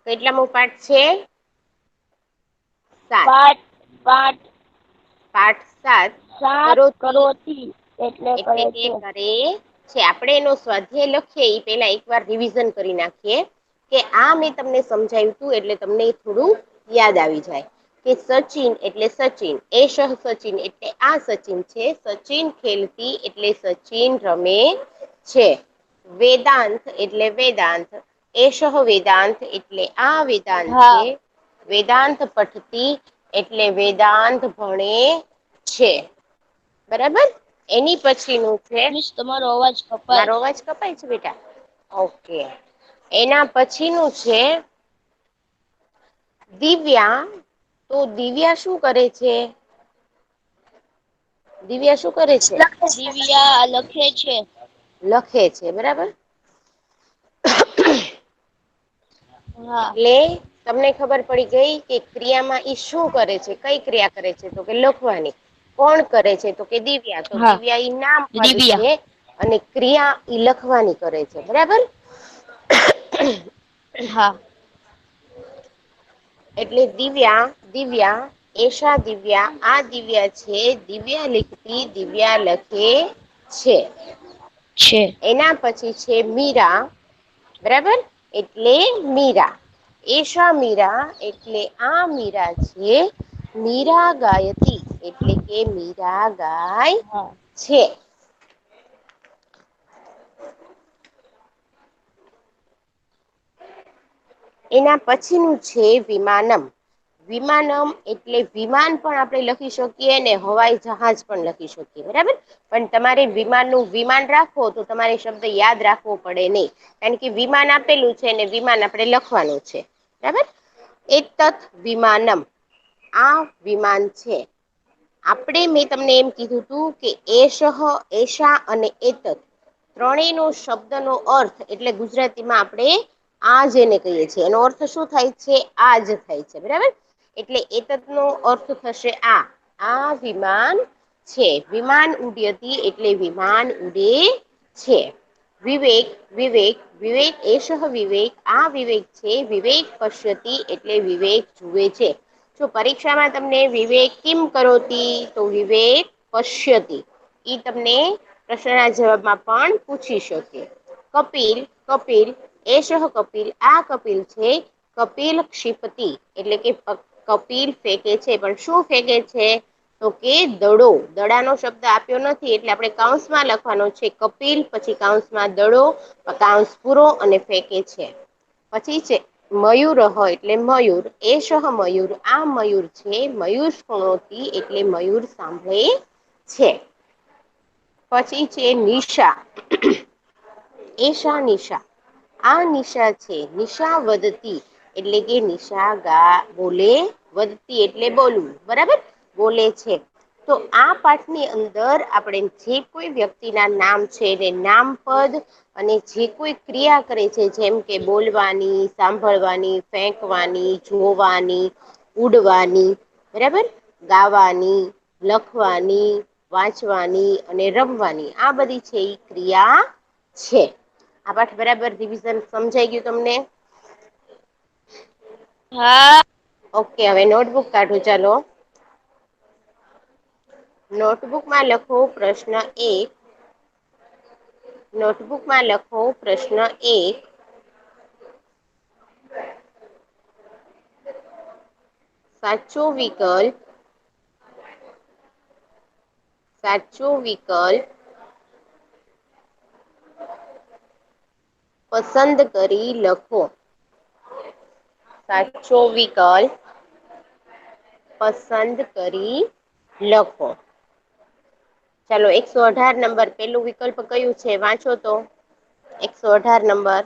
કેટલામો પાઠ છે? 7. પાઠ પાઠ 7 સાત કરોતી કરોતી એટલે એટલે કરે કે છે. કરે છે. આપણે એનો સ્વાધ્યાય લખીએ એ પેલા એકવાર રિવિઝન કરી નાખીએ કે આ મેં તમને સમજાવ્યું હતું એટલે તમને થોડું યાદ આવી જાય કે સચિન એટલે સચિન, એષઃ સચિન એટલે આ સચિન છે, સચિન ખેલતી એટલે સચિન રમે છે, વેદાંત એટલે વેદાંત, એષઃ વેદાંત એટલે આ વેદાંત હા છે, વેદાંત પઠતી એટલે વેદાંત ભણે છે. બરાબર. એની પછીનું છે, મિસ તમારો અવાજ કપાય મારો છે. અવાજ કપાય છે બેટા? ઓકે. એના પછીનું છે દિવ્યા. તો દિવ્યા શું કરે છે? દિવ્યા શું કરે છે? દિવ્યા લખે છે. લખે છે. બરાબર. હા એટલે તમને ખબર પડી ગઈ કે ક્રિયામાં ઈ શું કરે છે? કઈ ક્રિયા કરે છે? તો કે લખવાની. કોણ કરે છે? તો કે દિવ્યા. તો હા દિવ્યા ઈ નામ પદ દિવ્યા છે અને ક્રિયા ઈ લખવાની કરે છે. બરાબર. હા. એટલે દિવ્યા એશા દિવ્યા, આ દિવ્યા છે, દિવ્યા લિખતી દિવ્યા લખે છે. છે. એના પછી છે મીરા. બરાબર. એટલે મીરા. એશા મીરા એટલે આ મીરા છે, મીરા ગાયતી એટલે કે મીરા ગાય હા છે. એના પછીનું છે વિમાનમ. વિમાનમ એટલે વિમાન પણ આપણે લખી શકીએ ને હવાઈ જહાજ પણ લખી શકીએ. બરાબર. પણ તમારે વિમાનનું વિમાન રાખવો તો તમારે શબ્દ યાદ રાખવો પડે નહી. કારણ કે વિમાન આપેલું છે ને વિમાન આપણે લખવાનું છે. બરાબર. એતત વિમાનમ. આ વિમાન છે. આપણે મેં તમને એમ કીધું તું કે એશઃ, એશા અને એતત ત્રણેયનો શબ્દનો અર્થ એટલે ગુજરાતીમાં આપણે આ જેને કહીએ છીએ એનો અર્થ શું થાય છે? આ જ થાય છે. બરાબર. એટલે એતતનો અર્થ થશે આ. આ વિમાન છે. વિમાન ઉડ્યતી એટલે વિમાન ઉડે છે. વિવેક, વિવેક, વિવેક એષઃ વિવેક, આ વિવેક છે, વિવેક પશ્યતી એટલે વિવેક જુએ છે. જો પરીક્ષામાં તમને વિવેક કિમ કરોતિ તો વિવેક પશ્યતિ ઈ તમને પ્રશ્નના જવાબમાં પણ પૂછી શકે. કપિલ, કપિલ એષઃ કપિલ, આ કપિલ છે, કપિલ ક્ષિપતિ એટલે કે કપિલ ફેંકે છે. પણ શું ફેંકે છે? તો કે દડો. દડાનો શબ્દ આપ્યો નથી એટલે આપણે કૌંસમાં લખવાનો છે કપિલ પછી કૌંસમાં દડો કૌંસ પૂરો અને ફેંકે છે. પછી છે મયુરહ એટલે મયુર, એષઃ મયુર, આ મયુર છે, મયુર શૃણોતી એટલે મયુર સાંભળે છે. પછી છે નિશા. એશા નિશા, આ નિશા છે, નિશા વધતી એટલે કે નિશા બોલે, વધતી એટલે બોલવું. બરાબર. બોલે છે. તો આ પાઠની અંદર આપણે જે કોઈ વ્યક્તિના નામ છે એને નામપદ અને જે કોઈ ક્રિયા કરે છે જેમ કે બોલવાની, સાંભળવાની, ફેંકવાની, જોવાની, ઉડવાની, બરાબર, ગાવાની, લખવાની, વાંચવાની અને રમવાની આ બધી છે એ ક્રિયા છે. આ પાઠ બરાબર રિવિઝન સમજાઈ ગયું તમને? હા. ઓકે. હવે નોટબુક કાઢો ચાલો. નોટબુકમાં લખો પ્રશ્ન 1. નોટબુકમાં લખો પ્રશ્ન 1. સાચો વિકલ્પ સાચો વિકલ્પ પસંદ કરી લખો. સાચો વિકલ્પ પસંદ કરી લખો. ચાલો 118 નંબર પેલું વિકલ્પ કયું છે વાંચો તો. 118 નંબર.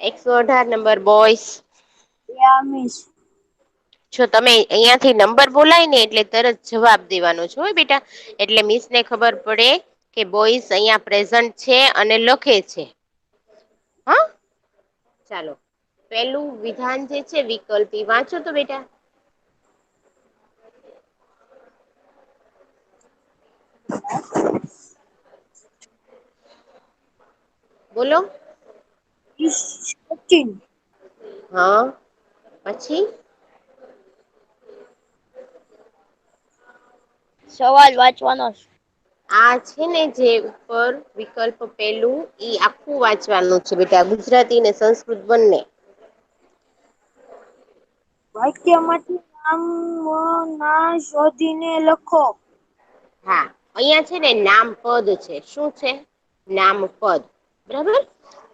118 નંબર બોಯ್સ. યા મિસ. જો તમે અહિયાંથી નંબર બોલાય ને એટલે તરત જવાબ દેવાનો છો હો બેટા. એટલે મિસ ને ખબર પડે કે બોઈસ અહિયાં પ્રેઝન્ટ છે અને લખે છે. હા. ચાલો પેલું વિધાન જે છે વિકલ્પી વાંચો તો બેટા. બોલો. સચિન. હા પછી. સવાલ વાંચવાનો. આ છે ને જે ઉપર વિકલ્પ પેલું ઈ આખું વાંચવાનું છે બેટા, ગુજરાતી ને સંસ્કૃત બંને. વાક્યમાંથી નામ ના શોધીને લખો. હા અહિયાં છે ને નામપદ છે. શું છે? નામપદ. બરાબર.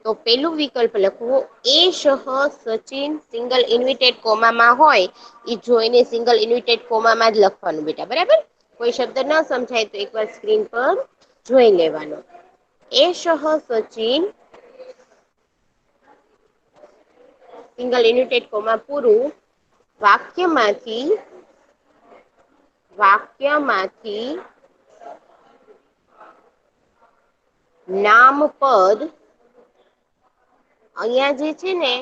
તો પેલું વિકલ્પ લખવું એ શહ સચિન સિંગલ ઇન્વિટેડ કોમામાં હોય ઈ જોઈને સિંગલ ઇન્વિટેડ કોમામાં જ લખવાનું બેટા. બરાબર. કોઈ શબ્દ ન સમજાય તો એકવાર સ્ક્રીન પર જોઈ લેવાનો. એ શહ સચિન સિંગલ યુનિટેડ કોમા પૂરું વાક્યમાંથી નામપદ અહિયાં જે છે ને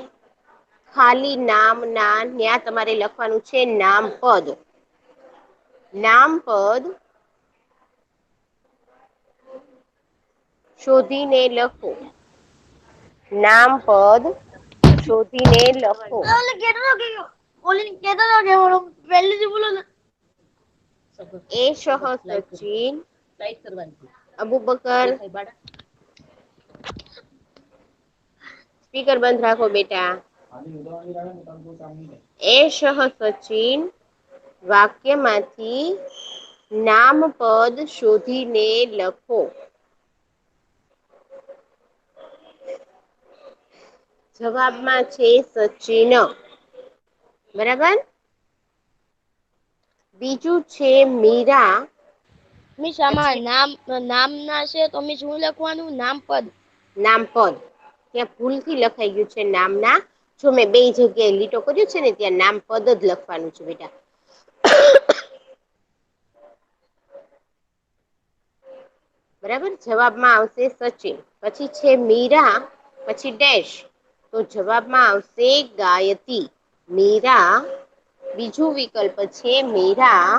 ખાલી નામ ના ન્યા તમારે લખવાનું છે નામપદ. નામપદ શોધીને લખો. નામપદ શોધીને લખો. પહેલેથી બોલો ને. એ શહ સચિન અબુબકર સ્પીકર બંધ રાખો બેટા. એ શહ સચિન વાક્યમાંથી નામપદ શોધીને લખો. જવાબમાં છે સચિન. બરાબર. બીજું છે મીરા. મિસ આમાં પછી નામ ના છે તો મીસ શું લખવાનું? નામપદ. નામપદ. ત્યાં ભૂલથી લખાઈ ગયું છે નામના. જો મેં બે જગ્યાએ લીટો કર્યું છે ને ત્યાં નામપદ જ લખવાનું છે બેટા. બરાબર. જવાબમાં આવશે સચિન. પછી છે મીરા પછી ડેશ. તો જવાબમાં આવશે ગાયતી. મીરા બીજું વિકલ્પ છે મીરા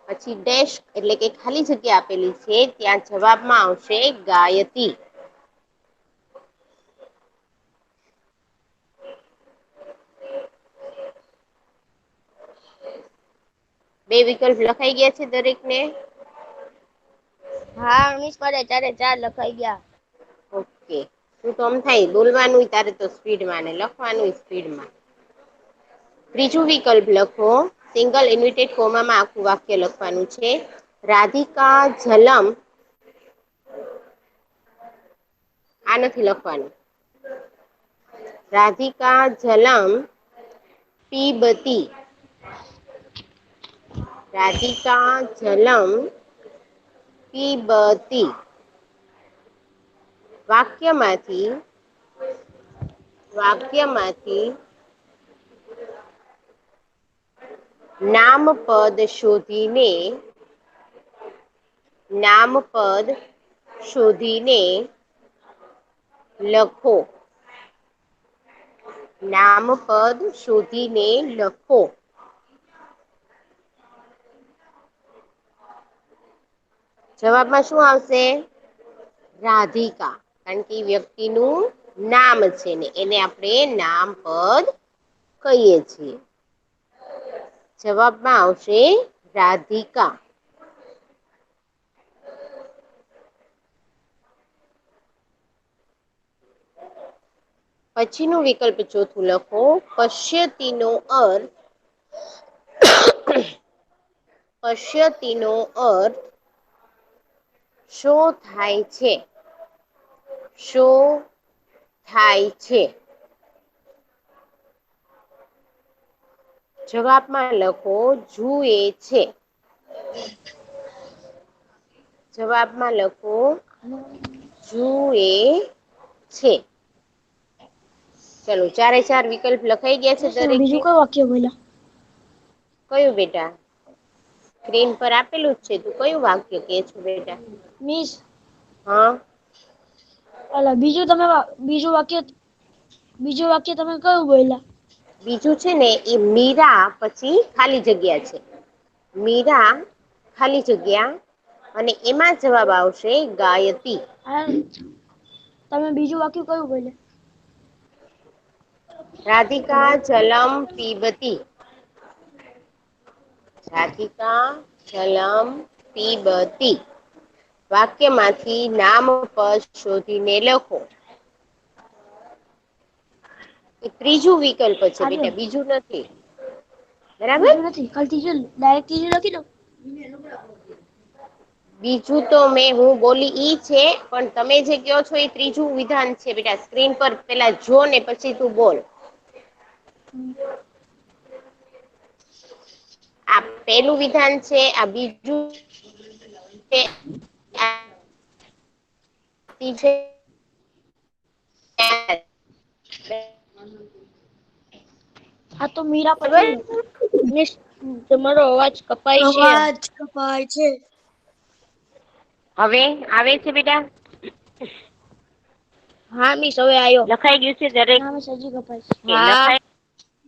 પછી ડેશ એટલે કે ખાલી જગ્યા આપેલી છે ત્યાં જવાબમાં આવશે ગાયતી. બે વિકલ્પ લખાઈ ગયા છે દરેક ને? હા મિસ મારે 4 લખાઈ ગયા. ઓકે. તું તો આમ થાય બોલવાનું તારે તો સ્પીડમાં ને લખવાનું સ્પીડમાં. ત્રીજું વિકલ્પ લખો. સિંગલ ઇન્વિટેડ કોમામાં આખું વાક્ય લખવાનું છે. રાધિકા જલમ આ નથી લખવાનું. રાધિકા જલમ પીબતી. રાધિકા જલમ પીબતી. વાક્યમાંથી નામપદ શોધીને લખો. નામપદ શોધીને લખો. જવાબમાં શું આવશે? રાધિકા. કારણ કે વ્યક્તિનું નામ છે ને એને આપણે નામપદ કહીએ છીએ. જવાબમાં આવશે રાધિકા. પછીનું વિકલ્પ ચોથું લખો. પશ્યતિનો અર્થ પશ્યતિનો અર્થ શું થાય છે? શું થાય છે? જવાબમાં લખો જુએ છે. જવાબમાં લખો જુએ છે. ચલો 4 વિકલ્પ લખાઈ ગયા છે મિસ તમે દરેકને? બીજું કયું વાક્ય બોલ્યા? કયું બેટા? સ્ક્રીન પર આપેલું જ છે. તું કયું વાક્ય કે છે બેટા? મિસ હા અલા બીજું વાક્ય તમે કયું બોલ્યા? બીજું છે ને એ મીરા પછી ખાલી જગ્યા છે. મીરા ખાલી જગ્યા અને એમાં જવાબ આવશે ગાયતી. તમે બીજું વાક્ય કયું બોલે? રાધિકા જલમ પીબતી. રાધિકા જલમ પીબતી. વાક્યમાંથી નામ પદ શોધીને લખો. એ ત્રીજું વિકલ્પ છે આર્યન બેટા, બીજું નથી. બરાબર. બીજું નથી, ખાલી ત્રીજું ડાયરેક્ટ ત્રીજું લખી દો. બીજું તો હું બોલી ઈ છે, પણ તમે જે કહો છો એ ત્રીજું વિધાન છે બેટા. સ્ક્રીન પર પેલા જો ને પછી તું બોલ. આ પેલું વિધાન છે, આ બીજું છે, આ છે. હા તો મીરા બરાબર. પછી. મિસ તમારો અવાજ કપાય છે. અવાજ કપાય છે. હવે આવે છે બેટા? હા મિસ હવે આયો. લખાઈ ગયું છે દરેક? ના મિસ હજી કપાય છે. હા લખાય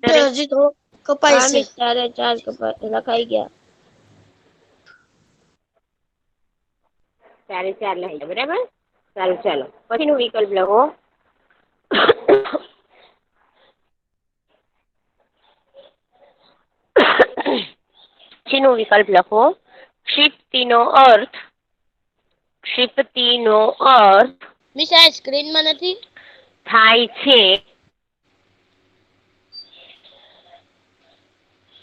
દરેક? હજી તો કપાય હા છે. મિસ 4 લખાઈ ગયા. 4 લખાઈ ગયા બરાબર. સારું ચાલો પછીનું વિકલ્પ લખો. પછીનું વિકલ્પ લખો. ક્ષિપ્તિનો અર્થ. ક્ષિપ્તિનો અર્થ મિસ આ સ્ક્રીનમાં નથી. થાય છે.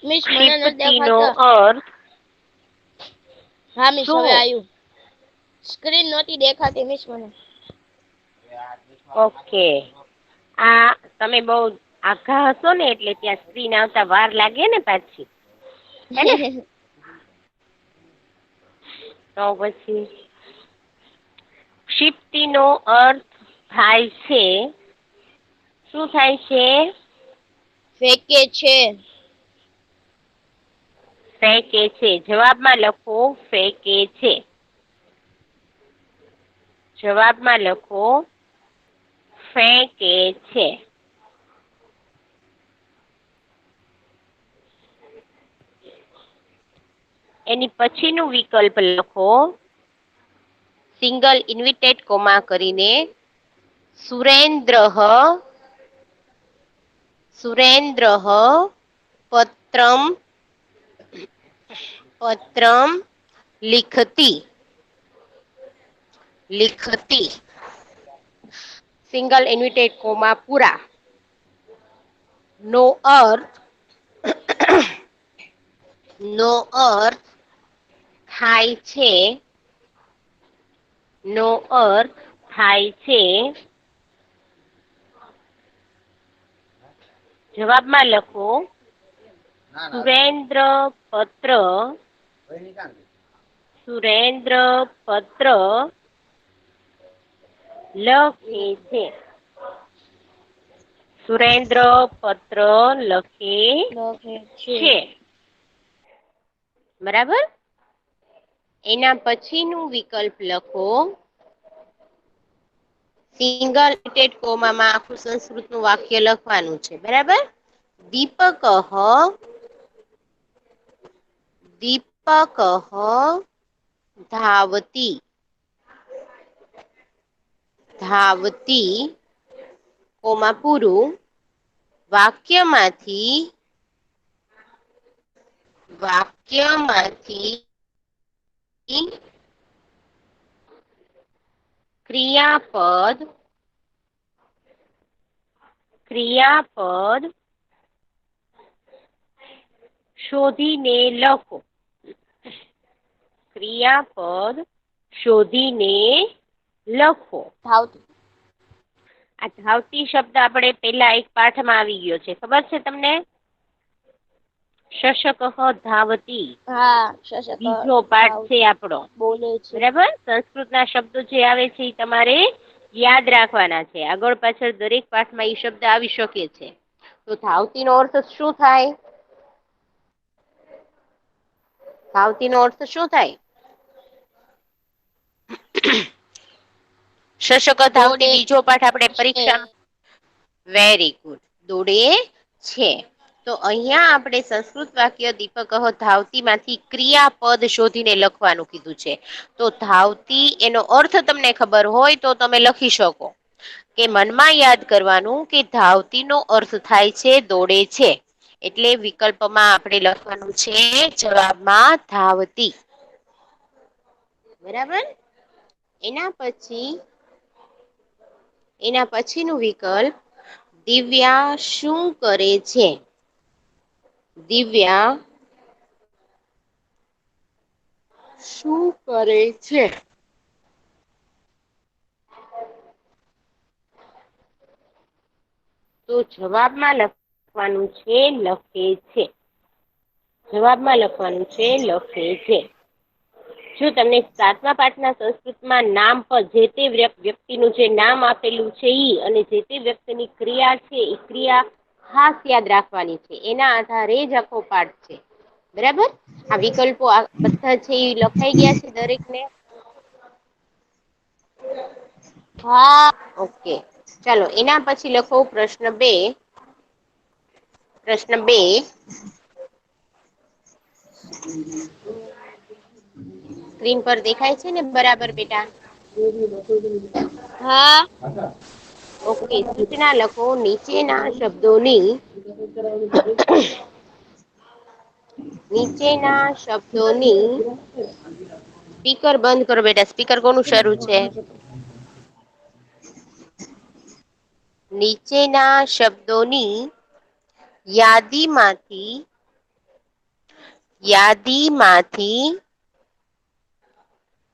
મિસ મને નથી ક્ષિપ્તિનો દેખાતા. અર્થ હા મિસ હવે શું? આવ્યું. સ્ક્રીન નહોતી દેખાતી મિસ મને. ઓકે. આ તમે બહુ આઘા હશો ને એટલે ત્યાં સ્ક્રીન આવતા વાર લાગે ને પાછી. હે ને? તો પછી ક્ષિપ્તિનો અર્થ થાય છે. શું થાય છે? ફેંકે છે. ફેંકે છે. જવાબમાં લખો ફેંકે છે. જવાબમાં લખો ફેંકે છે. એની પછીનું વિકલ્પ લખો. સિંગલ ઇન્વિટેડ કોમા કરીને સુરેન્દ્રઃ પત્રમ લિખતી. સિંગલ ઇન્વિટેડ કોમા પૂરા. નો અર્થ થાય છે. નો અર્થ થાય છે. જવાબમાં લખો સુરેન્દ્ર પત્ર લખે છે. સુરેન્દ્ર પત્ર લખે છે. બરાબર. એના પછીનું વિકલ્પ લખો. સિંગલ ઇન્વિટેડ કોમામાં આખું સંસ્કૃતનું વાક્ય લખવાનું છે. બરાબર. દીપકઃ ધાવતી કોમા પૂરું. વાક્યમાંથી ક્રિયાપદ શોધીને લખો. ક્રિયાપદ શોધીને લખો. ધાવતી. આ ધાવતી શબ્દ આપણે પેલા એક પાઠમાં આવી ગયો છે. ખબર છે તમને? શશકઃ ધાવતી. હા શશક બીજો પાઠ છે આપણો. બોલે છે. બરાબર. સંસ્કૃતના શબ્દો જે આવે છે એ તમારે યાદ રાખવાના છે. આગળ પાછળ દરેક પાઠમાં એ શબ્દ આવી શકે છે. તો ધાવતીનો અર્થ શું થાય? ધાવતીનો અર્થ શું થાય? શશક ધાવતી દોડે બીજો પાઠ આપણે છે. પરીક્ષામાં વેરી ગુડ. દોડે છે. તો અહીંયા આપણે સંસ્કૃત વાક્ય દીપકઃ ધાવતીમાંથી ક્રિયાપદ શોધીને લખવાનું કીધું છે. તો ધાવતી એનો અર્થ તમને ખબર હોય તો તમે લખી શકો. કે મનમાં યાદ કરવાનું કે ધાવતીનો અર્થ થાય છે દોડે છે. એટલે વિકલ્પમાં આપણે લખવાનું છે જવાબમાં ધાવતી. બરાબર. એના પછીનું વિકલ્પ દિવ્યા શું કરે છે? દિવ્યા શું કરે છે? તો જવાબમાં લખવાનું છે લખે છે. જવાબમાં લખવાનું છે લખે છે. જો તમને 7મા પાઠના સંસ્કૃતમાં નામ પર જે તે વ્યક્તિનું જે નામ આપેલું છે ઈ અને જે તે વ્યક્તિની ક્રિયા છે એ ક્રિયા ખાસ યાદ રાખવાની છે. એના આધારે જ આખો પાઠ છે. બરાબર. આ વિકલ્પો બધા છે એ લખાઈ ગયા છે દરેકને? હા. ઓકે. ચાલો એના પછી લખો પ્રશ્ન 2. પ્રશ્ન 2. સ્ક્રીન પર દેખાય છે ને બરાબર બેટા? હા. ઓકે. સૂચના લખો નીચેના શબ્દોની સ્પીકર બંધ કરો બેટા. સ્પીકર કોનું શરૂ છે? નીચેના શબ્દોની યાદીમાંથી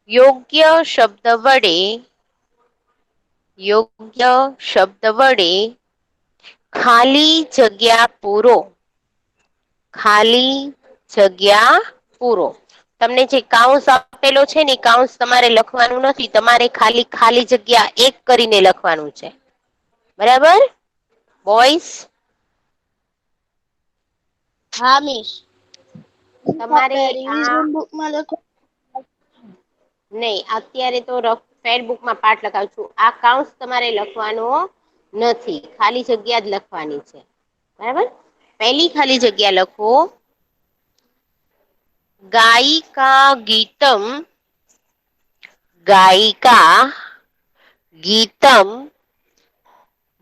યોગ્ય શબ્દ વડે ખાલી જગ્યા પૂરો. ખાલી જગ્યા પૂરો. તમને જે કાઉન્સ આપેલો છે ને કાઉન્સ તમારે લખવાનું નથી. તમારે ખાલી જગ્યા એક કરીને લખવાનું છે. બરાબર બોઈસ? હા મિસ. તમારે આ રિવિઝન બુકમાં લખો. નહીં, અત્યારે તો ફેરબુકમાં પાઠ લખાવ છું. આ કાઉન્સ તમારે લખવાનો નથી. ખાલી જગ્યા જ લખવાની છે. બરાબર. પહેલી ખાલી જગ્યા લખો ગાયિકા ગીતમ.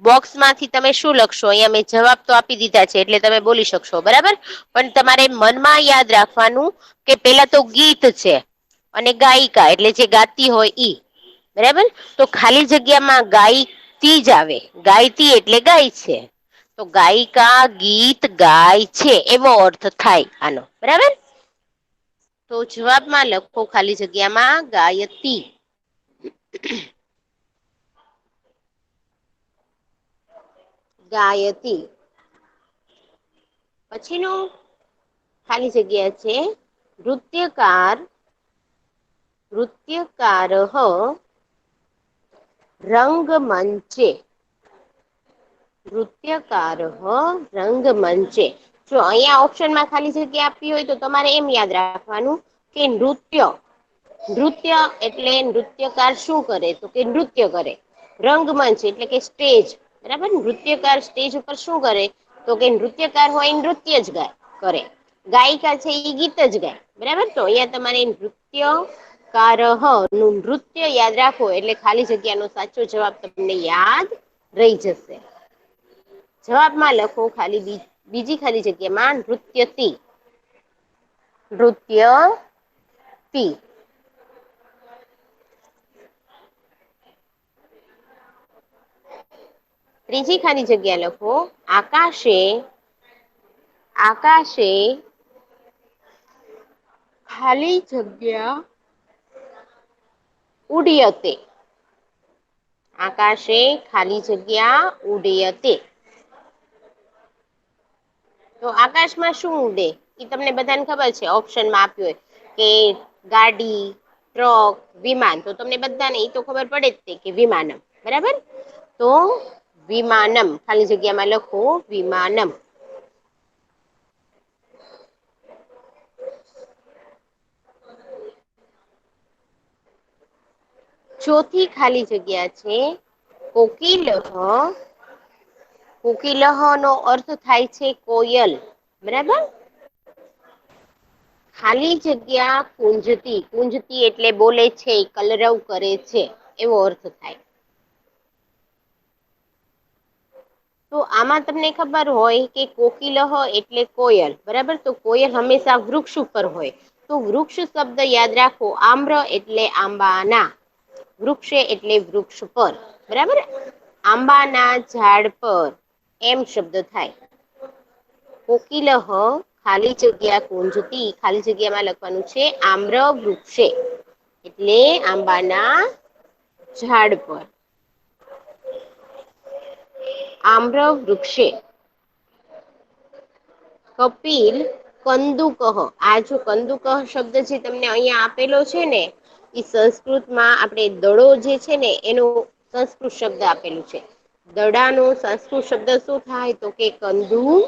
બોક્સમાંથી તમે શું લખશો? અહીંયા મેં જવાબ તો આપી દીધા છે એટલે તમે બોલી શકશો. બરાબર. પણ તમારે મનમાં યાદ રાખવાનું કે પેલા તો ગીત છે અને ગાયિકા એટલે જે ગાતી હોય ઈ. બરાબર. તો ખાલી જગ્યામાં ગાયતી જ આવે. ગાયતી એટલે ગાય છે. તો ગાયિકા ગીત ગાય છે એવો અર્થ થાય આનો. બરાબર. તો જવાબમાં લખો ખાલી જગ્યામાં ગાયતી. ગાયતી. પછીનું ખાલી જગ્યા છે નૃત્યકારઃ રંગમંચે. રંગમંચે. જો અહીંયા ઓપ્શનમાં ખાલી જગ્યા આપવી હોય તો તમારે એમ યાદ રાખવાનું કે નૃત્ય એટલે નૃત્યકાર શું કરે? તો કે નૃત્ય કરે. રંગમંચ એટલે કે સ્ટેજ. બરાબર. નૃત્યકાર સ્ટેજ ઉપર શું કરે? તો કે નૃત્યકાર હોય નૃત્ય જ કરે. ગાયિકા છે એ ગીત જ ગાય. બરાબર. તો અહિયાં તમારે નૃત્યકારઃ નું નૃત્ય યાદ રાખો એટલે ખાલી જગ્યાનો સાચો જવાબ તમને યાદ રહી જશે. જવાબમાં લખો બીજી ખાલી જગ્યામાં નૃત્યતિ. ત્રીજી ખાલી જગ્યા લખો આકાશે ખાલી જગ્યા ઉડ્યતે. આકાશે ખાલી જગ્યા ઉડ્યતે. તો આકાશમાં શું ઉડે? એ તમને બધાને ખબર છે. ઓપ્શનમાં આપ્યું હોય કે ગાડી, ટ્રક, વિમાન. તો તમને બધાને એ તો ખબર પડે જ છે કે વિમાનમ. બરાબર. તો વિમાનમ ખાલી જગ્યામાં લખો વિમાનમ. ચોથી ખાલી જગ્યા છે કોકિલઃ નો અર્થ થાય છે કોયલ. બરાબર. ખાલી જગ્યા કુંજતી એટલે બોલે છે, કલરવ કરે છે એવો અર્થ થાય. તો આમાં તમને ખબર હોય કે કોકિલહ એટલે કોયલ, બરાબર? તો કોયલ હંમેશા વૃક્ષ ઉપર હોય. તો વૃક્ષ શબ્દ યાદ રાખો. આમ્ર એટલે આંબાના, વૃક્ષે એટલે વૃક્ષ પર, બરાબર? આંબાના ઝાડ પર એમ શબ્દ થાય. કોકિલહ ખાલી જગ્યા કુંજતી, ખાલી જગ્યામાં લખવાનું છે આમ્ર વૃક્ષે એટલે આંબાના ઝાડ પર. આમ્ર વૃક્ષે. કપિલ કંદુકહ, આ જો કંદુકહ શબ્દ જે તમને અહિયાં આપેલો છે ને, એ સંસ્કૃતમાં આપણે દડો જે છે ને એનું સંસ્કૃત શબ્દ આપેલું છે. દડાનો સંસ્કૃત શબ્દ શું થાય? તો કે કંદુક.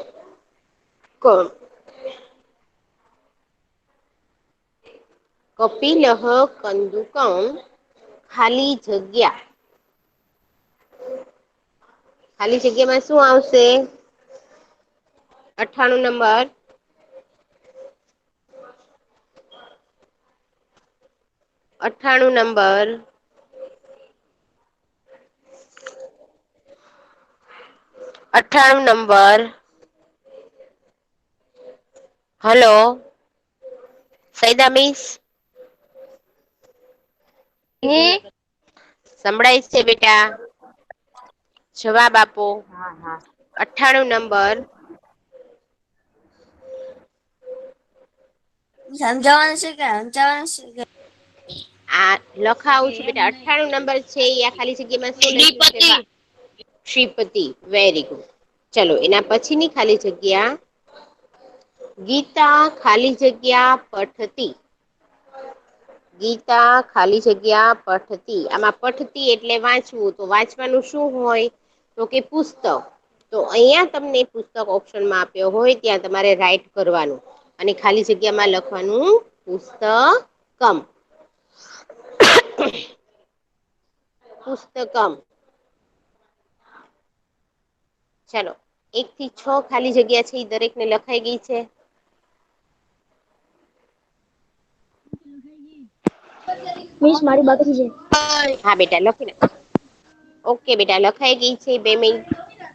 કપિલહ કંદુકમ ખાલી જગ્યા. ખાલી જગ્યામાં શું આવશે? 98 number. 98 number. 98 number. Hello Saida miss, સંભળાય છે બેટા? જવાબ આપો. 98 નંબર. સમજાવવાનું છે કે સમજાવવાનું છે કે? આ લખાવું છું બેટા. 98 નંબર છે એ આ ખાલી જગ્યામાં શું લખ્યું છે? શ્રીપતિ. Very good. ચલો એના પછીની ખાલી જગ્યા. ગીતા ખાલી જગ્યા પઠતી. ગીતા ખાલી જગ્યા પઠતી. આમાં પઠતી એટલે વાંચવું. તો વાંચવાનું શું હોય? તો કે પુસ્તક. તો અહીંયા તમને પુસ્તક ઓપ્શનમાં આપ્યો હોય ત્યાં તમારે રાઈટ કરવાનું. અને ખાલી જગ્યામાં લખવાનું પુસ્તકમ. પુસ્તકમ. ચાલો 1 થી 6 ખાલી જગ્યા છે એ દરેક ને લખાઈ ગઈ છે? મિસ મારી બાકી છે. હા બેટા લખી નાખ. ઓકે બેટા લખાઈ ગઈ છે. 2 મિનિટ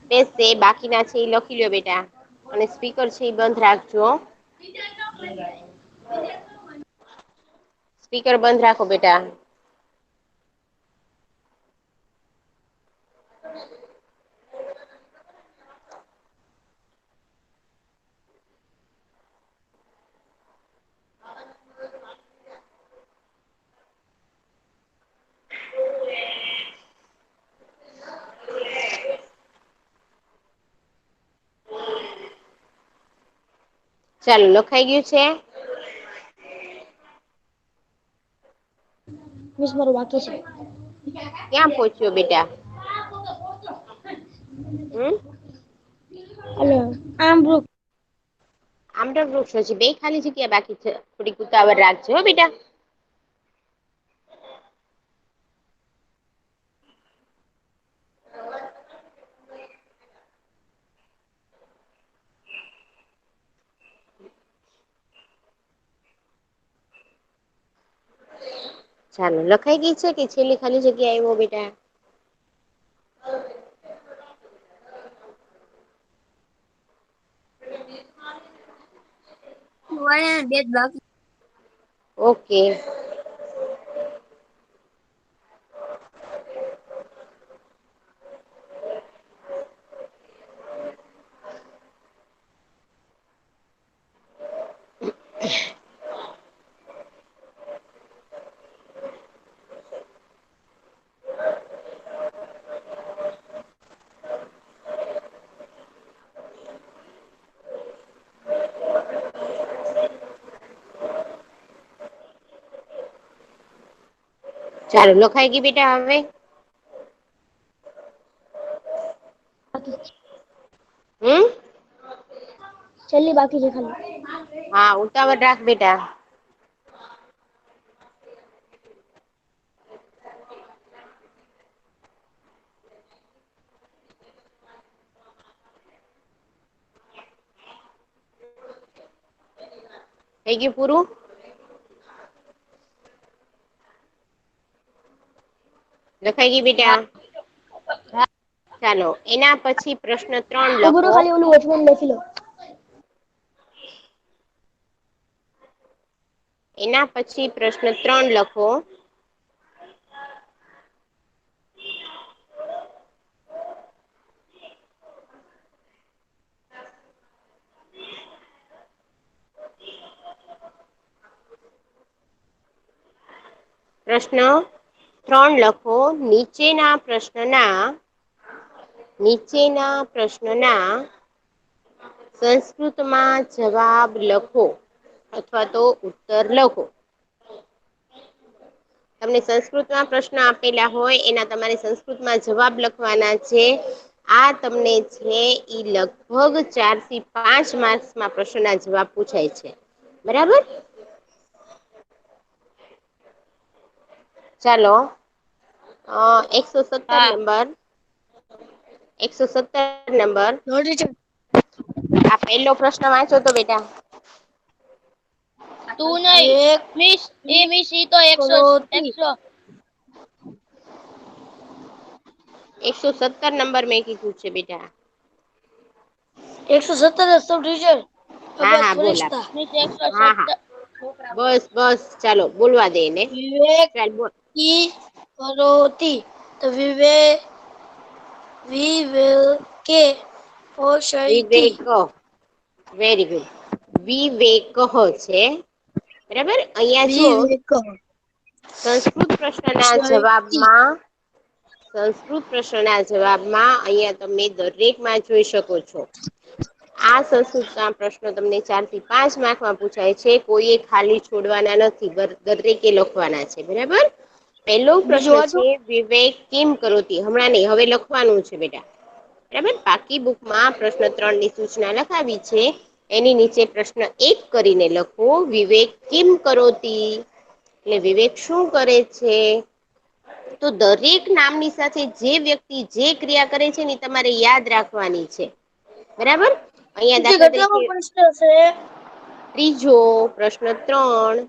બેસશે. બાકીના છે એ લખી લ્યો બેટા. અને સ્પીકર છે એ બંધ રાખજો. સ્પીકર બંધ રાખો બેટા. ચાલો લખાઈ ગયું છે? મિસ મારું બાકી છે. ક્યાં પહોંચ્યો બેટા? હમ અલે આમ. આમ્ર વૃક્ષ હજી 2 ખાલી જગ્યા બાકી છે. થોડીક ઉતાવળ રાખજો હો બેટા. ચાલો લખાઈ ગઈ છે કે છેલ્લી ખાલી જગ્યા આવ્યો બેટા? બે જ બાકી. ઓકે. ચાલો લખાઈ ગઈ બેટા હવે? હમ છેલ્લી બાકી છે ખાલી. હા ઉતાવળ રાખ બેટા. થઈ ગયું પૂરું? લખાઈ ગઈ બેટા? ચાલો એના પછી પ્રશ્ન 3 ઉભો રહો, લખો. ખાલી ઓલું વોચમેન લખી લો. એના પછી પ્રશ્ન 3 લખો. પ્રશ્ન 3 લખો. નીચેના પ્રશ્નના સંસ્કૃતમાં જવાબ લખો અથવા તો ઉત્તર લખો. તમને સંસ્કૃતમાં પ્રશ્ન આપેલા હોય એના તમારે સંસ્કૃતમાં જવાબ લખવાના છે. આ તમને છે ઈ લગભગ 4 થી 5 માર્ક્સમાં પ્રશ્નના જવાબ પૂછાય છે. બરાબર. ચાલો 117 હા નંબર 117 નંબર. નોડી છે. આ પહેલો પ્રશ્ન વાંચો તો બેટા. તું નહીં વિવેક મિસ એ મિસ ઈ તો 100 કરોતી 100 117 નંબર મેં કીધું છે બેટા. 117 सब टीचर હા बस હા બોલ આપ. फरिश्ता મિસ હા હા 117 બસ બસ ચાલો બોલવા દે એને. विवेक ચાલ બોલ. की करोती तो विवेक विवेके पोषयति વિવેક. Very good. વિવેક છે. બરાબર. અહીંયા જુઓ विवेक पोषयति સંસ્કૃત પ્રશ્નના જવાબમાં અહીંયા તમે દરેકમાં જોઈ શકો છો. આ સંસ્કૃતના પ્રશ્નો તમને 4 થી 5 માર્કમાં પૂછાય છે. કોઈએ ખાલી છોડવાના નથી. દરેકે લખવાના છે. બરાબર. પહેલો બીજું પ્રશ્ન વાંચો છે વિવેક કિમ કરોતી. હમણાં નહીં, હવે લખવાનું છે બેટા. બરાબર. બાકી બુકમાં પ્રશ્ન 3 ની સૂચના લખાવી છે. એની નીચે પ્રશ્ન 1 કરીને લખો વિવેક કિમ કરોતી. એટલે વિવેક શું કરે છે? તો દરેક નામની સાથે જે વ્યક્તિ જે ક્રિયા કરે છે ને તમારે યાદ રાખવાની છે. બરાબર. અહીંયા જે દાખલા તરીકે કેટલામો પ્રશ્ન છે ત્રીજો પ્રશ્ન 3.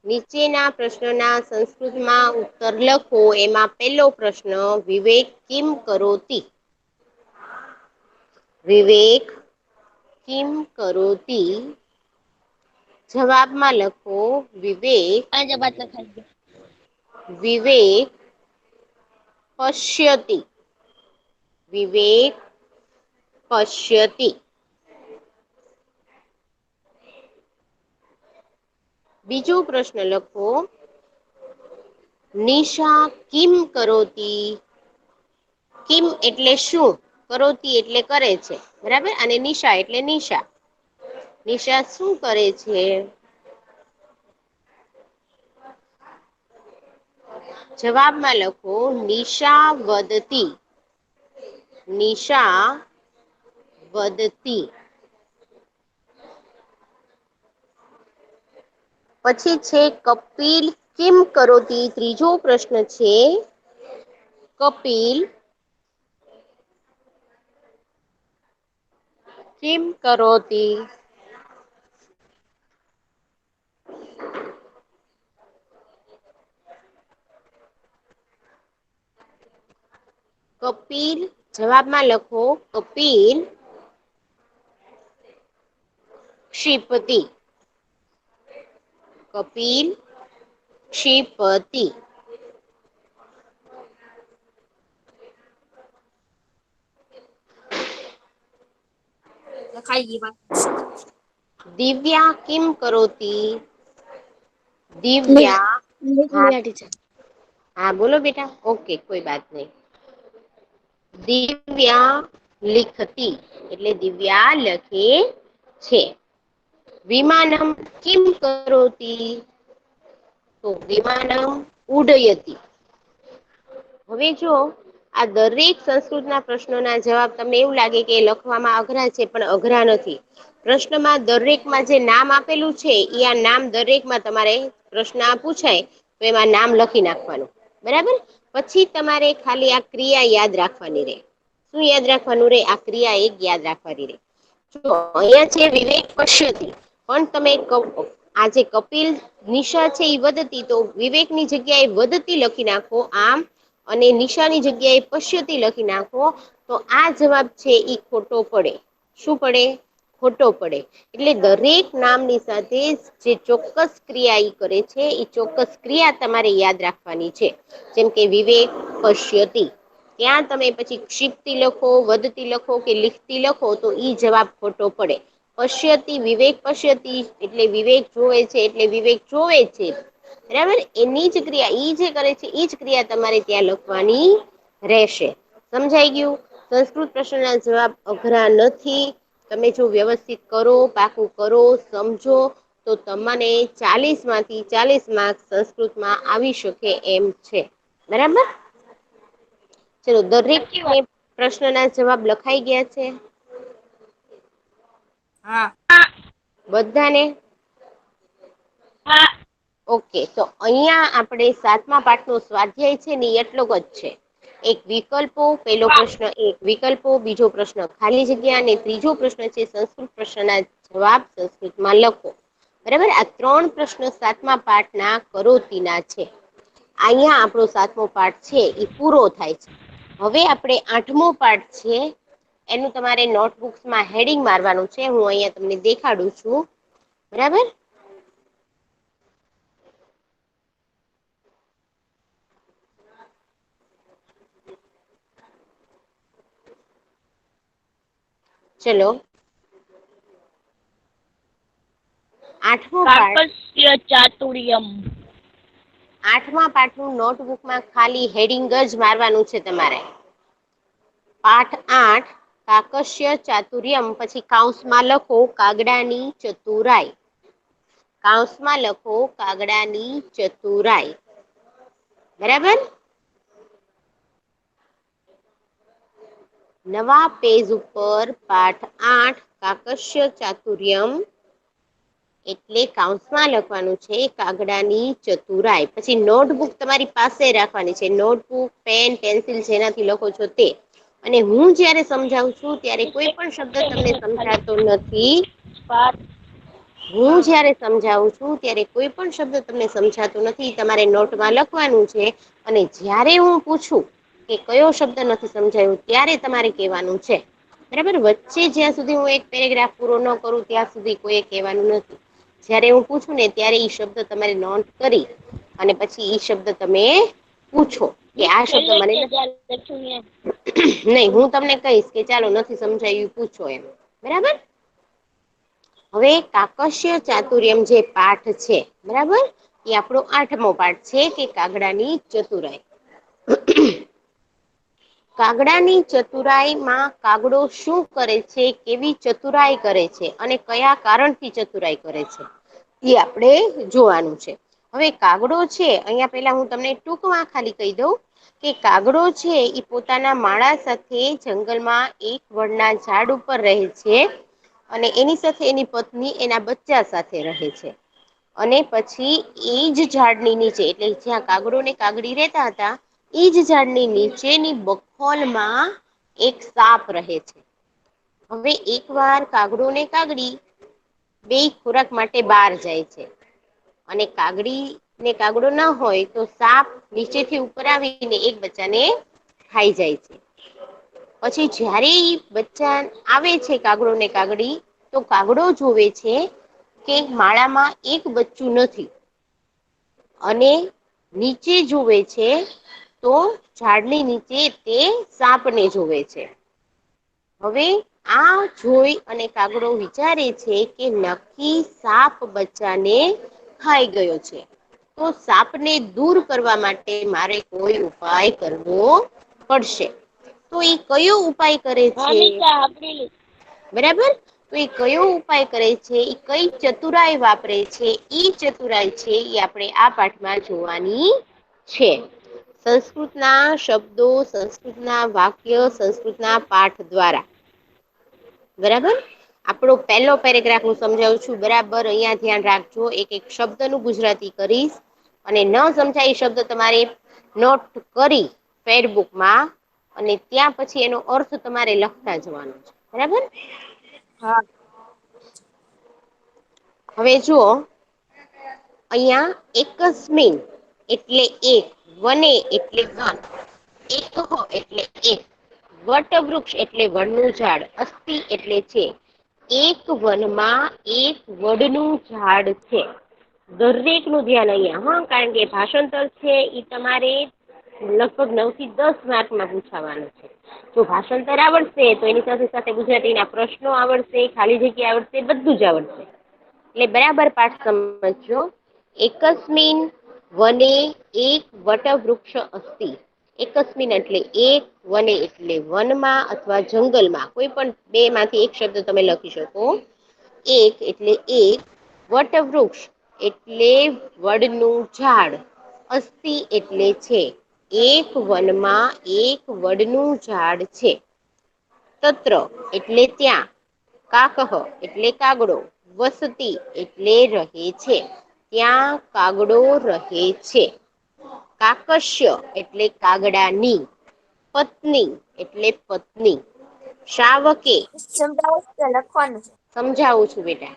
નીચેના પ્રશ્નના સંસ્કૃતમાં ઉત્તર લખો. એમાં પહેલો પ્રશ્ન વિવેક કિમ કરોતી. વિવેક કિમ કરોતી. જવાબમાં લખો વિવેક આજે બાદ લખાઈ ગયો. વિવેક પશ્યતિ. વિવેક પશ્યતિ. બીજો પ્રશ્ન લખો નિશા કિમ કરોતી. કિમ એટલે શું? કરોતી એટલે કરે છે. બરાબર. અને નિશા એટલે નિશા. નિશા શું કરે છે? જવાબમાં લખો નિશા વદતી. નિશા વદતી. પછી છે કપિલ કિમ કરોતી. ત્રીજો પ્રશ્ન છે કપિલ કિમ કરોતી. કપિલ. જવાબમાં લખો કપિલ ક્ષિપતિ. કપિલ ક્ષિપતિ. લખાઈ ગઈ વાત. દિવ્યા કિમ કરોતી. દિવ્યા. હા टीचर હા બોલો બેટા. ઓકે કોઈ બાત નહીં. દિવ્યા લિખતી. એટલે દિવ્યા લખે છે. વિમાનમ કિમ કરોતી. તો વિમાનમ ઉડયતી. હવે જો આ દરેક સંસ્કૃતના પ્રશ્નોના જવાબ તમને એવું લાગે કે લખવામાં અઘરા છે, પણ અઘરા નથી. પ્રશ્નમાં દરેકમાં જે નામ આપેલું છે એ આ નામ દરેકમાં તમારે પ્રશ્ન પૂછાય તો એમાં નામ લખી નાખવાનું. બરાબર. પછી તમારે ખાલી આ ક્રિયા યાદ રાખવાની રહે. શું યાદ રાખવાનું રે? આ ક્રિયા એક યાદ રાખવાની રહે. જો અહીંયા છે વિવેક પશ્યતિ, પણ તમે આ જે કપિલ નિશા છે એ વધતી, તો વિવેકની જગ્યાએ વધતી લખી નાખો આમ. અને નિશાની જગ્યાએ પશ્યતિ લખી નાખો તો આ જવાબ છે એ ખોટો પડે. શું પડે? ખોટો પડે. એટલે દરેક નામની સાથે જે ચોક્કસ ક્રિયા ઈ કરે છે એ ચોક્કસ ક્રિયા તમારે યાદ રાખવાની છે. જેમ કે વિવેક પશ્યતિ. ત્યાં તમે પછી ક્ષિપ્તી લખો, વધતી લખો કે લિખતી લખો તો ઈ જવાબ ખોટો પડે. પશ્યતિ વિવેક પશ્યતિ એટલે વિવેક જોવે છે એટલે વિવેક જોવે છે. બરાબર, એની જ ક્રિયા ઈ જે કરે છે ઈ જ ક્રિયા તમારે ત્યાં લખવાની રહેશે. સમજાઈ ગયું? સંસ્કૃત પ્રશ્નના જવાબ અઘરા નથી. તમે જો વ્યવસ્થિત કરો, પાકું કરો, સમજો તો તમને 40 માંથી 40 માર્ક સંસ્કૃતમાં આવી શકે એમ છે. બરાબર, ચલો દરેક સાચી વાત. પ્રશ્નના જવાબ લખાઈ ગયા છે? હા. બધાને? હા. ઓકે, તો અહીંયા આપણે 7મા પાઠનો સ્વાધ્યાય છે ને એટલો જ છે. એક વિકલ્પો, પહેલો પ્રશ્ન એક વિકલ્પો, બીજો પ્રશ્ન ખાલી જગ્યા અને ત્રીજો પ્રશ્ન છે સંસ્કૃત પ્રશ્નના જવાબ સંસ્કૃતમાં લખો. બરાબર, આ 3 પ્રશ્નો 7મા પાઠના કરોતીના છે. અહીંયા આપણો 7મો પાઠ છે એ પૂરો થાય છે. હવે આપણે 8મો પાઠ છે એનું તમારે નોટબુક્સમાં હેડિંગ મારવાનું છે. હું અહીંયા તમને દેખાડું છું. બરાબર, ચલો 8મો પાઠ, કાકસ્ય ચાતુર્યમ. 8મા પાઠનું નોટબુકમાં ખાલી હેડિંગ જ મારવાનું છે તમારે. પાઠ 8 કાકસ્ય ચાતુર્યમ, પછી કૌંસમાં લખો કાગડાની ચતુરાઈ. કૌંસમાં લખો કાગડાની ચતુરાઈ. બરાબર, નવા પેજ ઉપર પાઠ 8 કાકસ્ય ચાતુર્યમ એટલે કૌંસમાં લખવાનું છે કાગડાની ચતુરાઈ. પછી નોટબુક તમારી પાસે રાખવાની છે. નોટબુક, પેન, પેન્સિલ જેનાથી લખો છો તે. અને હું જ્યારે સમજાવું છું ત્યારે કોઈ પણ શબ્દ તમને સમજાતો નથી. હું જ્યારે સમજાવું છું ત્યારે કોઈ પણ શબ્દ તમને સમજાતો નથી. તમારે નોટમાં લખવાનું છે. અને જ્યારે હું પૂછું કે કયો શબ્દ નથી સમજાયો ત્યારે તમારે કહેવાનું છે. બરાબર, વચ્ચે જ્યાં સુધી હું એક પેરેગ્રાફ પૂરો ન કરું ત્યાં સુધી કોઈ કહેવાનું નથી. જયારે હું પૂછું ને ત્યારે ઈ શબ્દ તમારે નોટ કરી અને પછી ઈ શબ્દ તમે પૂછો કે આ શબ્દ છેલ્લે મને કે નથી. જ્યારે લખ્યું ને નહી, હું તમને કહીશ કે ચાલો નથી સમજાયું પૂછો એમ. બરાબર, હવે કાકસ્ય ચાતુર્યમ જે પાઠ છે બરાબર, એ આપણો 8મો પાઠ છે કે કાગડાની ચતુરાઈ. કાગડાની ચતુરાઈમાં કાગડો શું કરે છે, કેવી ચતુરાઈ કરે છે અને કયા કારણથી ચતુરાઈ કરે છે એ આપણે જોવાનું છે. હવે કાગડો છે, અહીંયા પેલા હું તમને ટૂંકમાં ખાલી કહી દઉં કે કાગડો છે એ પોતાના માળા સાથે જંગલમાં એક વડના ઝાડ ઉપર રહે છે. અને એની સાથે એની પત્ની એના બચ્ચા સાથે રહે છે. અને પછી એ જ ઝાડની નીચે એટલે જ્યાં કાગડો ને કાગડી રહેતા હતા ઈજ ઝાડની નીચેની બખોલમાં એક સાપ રહે છે. હવે એક વાર કાગડો ને કાગડી બેય ખોરાક માટે બહાર જાય છે. અને કાગડી ને કાગડો ના હોય તો સાપ નીચેથી ઉપર આવીને એક બચ્ચાને ખાઈ જાય છે. પછી જયારે બચ્ચા આવે છે કાગડો ને કાગડી તો કાગડો જોવે છે કે માળામાં એક બચ્ચું નથી. અને નીચે જુએ છે તો ઝાડની નીચે તે સાપને જોવે છે. હવે આ જોઈ અને કાગડો વિચારે છે કે નક્કી સાપ બચ્ચાને ખાઈ ગયો છે. તો સાપને દૂર કરવા માટે મારે કોઈ ઉપાય કરવો પડશે. તો એ કયો ઉપાય કરે હા છે? નિશા આપણી બરાબર, તો એ કયો ઉપાય કરે છે, એ કઈ ચતુરાઈ વાપરે છે, ઈ ચતુરાઈ છે એ આપણે આ પાઠમાં જોવાની છે. સંસ્કૃતના શબ્દો, સંસ્કૃતના વાક્ય, સંસ્કૃતના પાઠ દ્વારા. બરાબર, આપણો પહેલો પેરેગ્રાફ હું સમજાવું છું બરાબર અહીંયા ધ્યાન રાખજો. એક એક શબ્દનું ગુજરાતી કરીશ અને ન સમજાય એ શબ્દ તમારે નોટ કરી ફેરબુકમાં અને ત્યાં પછી એનો અર્થ તમારે લખતા જવાનો છે. બરાબર, હા. હવે જુઓ અહીંયા એકસ્મિન એટલે એક, વને એટલે વન. એકહ એટલે એક, વટવૃક્ષ એટલે વડનું ઝાડ, અસ્તિ એટલે છે. એક વનમાં એક વડનું ઝાડ છે. દરેકનું ધ્યાન અહીંયા, હા, કારણ કે ભાષાંતર છે એ તમારે લગભગ 9 થી 10 માર્કમાં પૂછાવાનું છે. જો ભાષાંતર આવડશે તો એની સાથે સાથે ગુજરાતીના પ્રશ્નો આવડશે, ખાલી જગ્યા આવડશે, બધું જ આવડશે. એટલે બરાબર પાઠ સમજજો. એકસ્મિન વને એક વટવૃક્ષ અસ્તિ. એકસ્મિન એટલે એક, વને એટલે વનમાં અથવા જંગલમાં, કોઈ પણ બે માંથી એક શબ્દ તમે લખી શકો. એક એટલે એક, વટવૃક્ષ એટલે વડનું ઝાડ, અસ્તિ એટલે છે. એક વનમાં એક વડનું ઝાડ છે. તત્ર એટલે ત્યાં, કાકહ એટલે કાગડો, વસતિ એટલે રહે છે. ત્યાં કાગડો રહે છે. કાકસ્ય એટલે કાગડાની, પત્ની એટલે પત્ની, શાવકે સમજાવો કે લખવાનું છે? સમજાવું છું બેટા.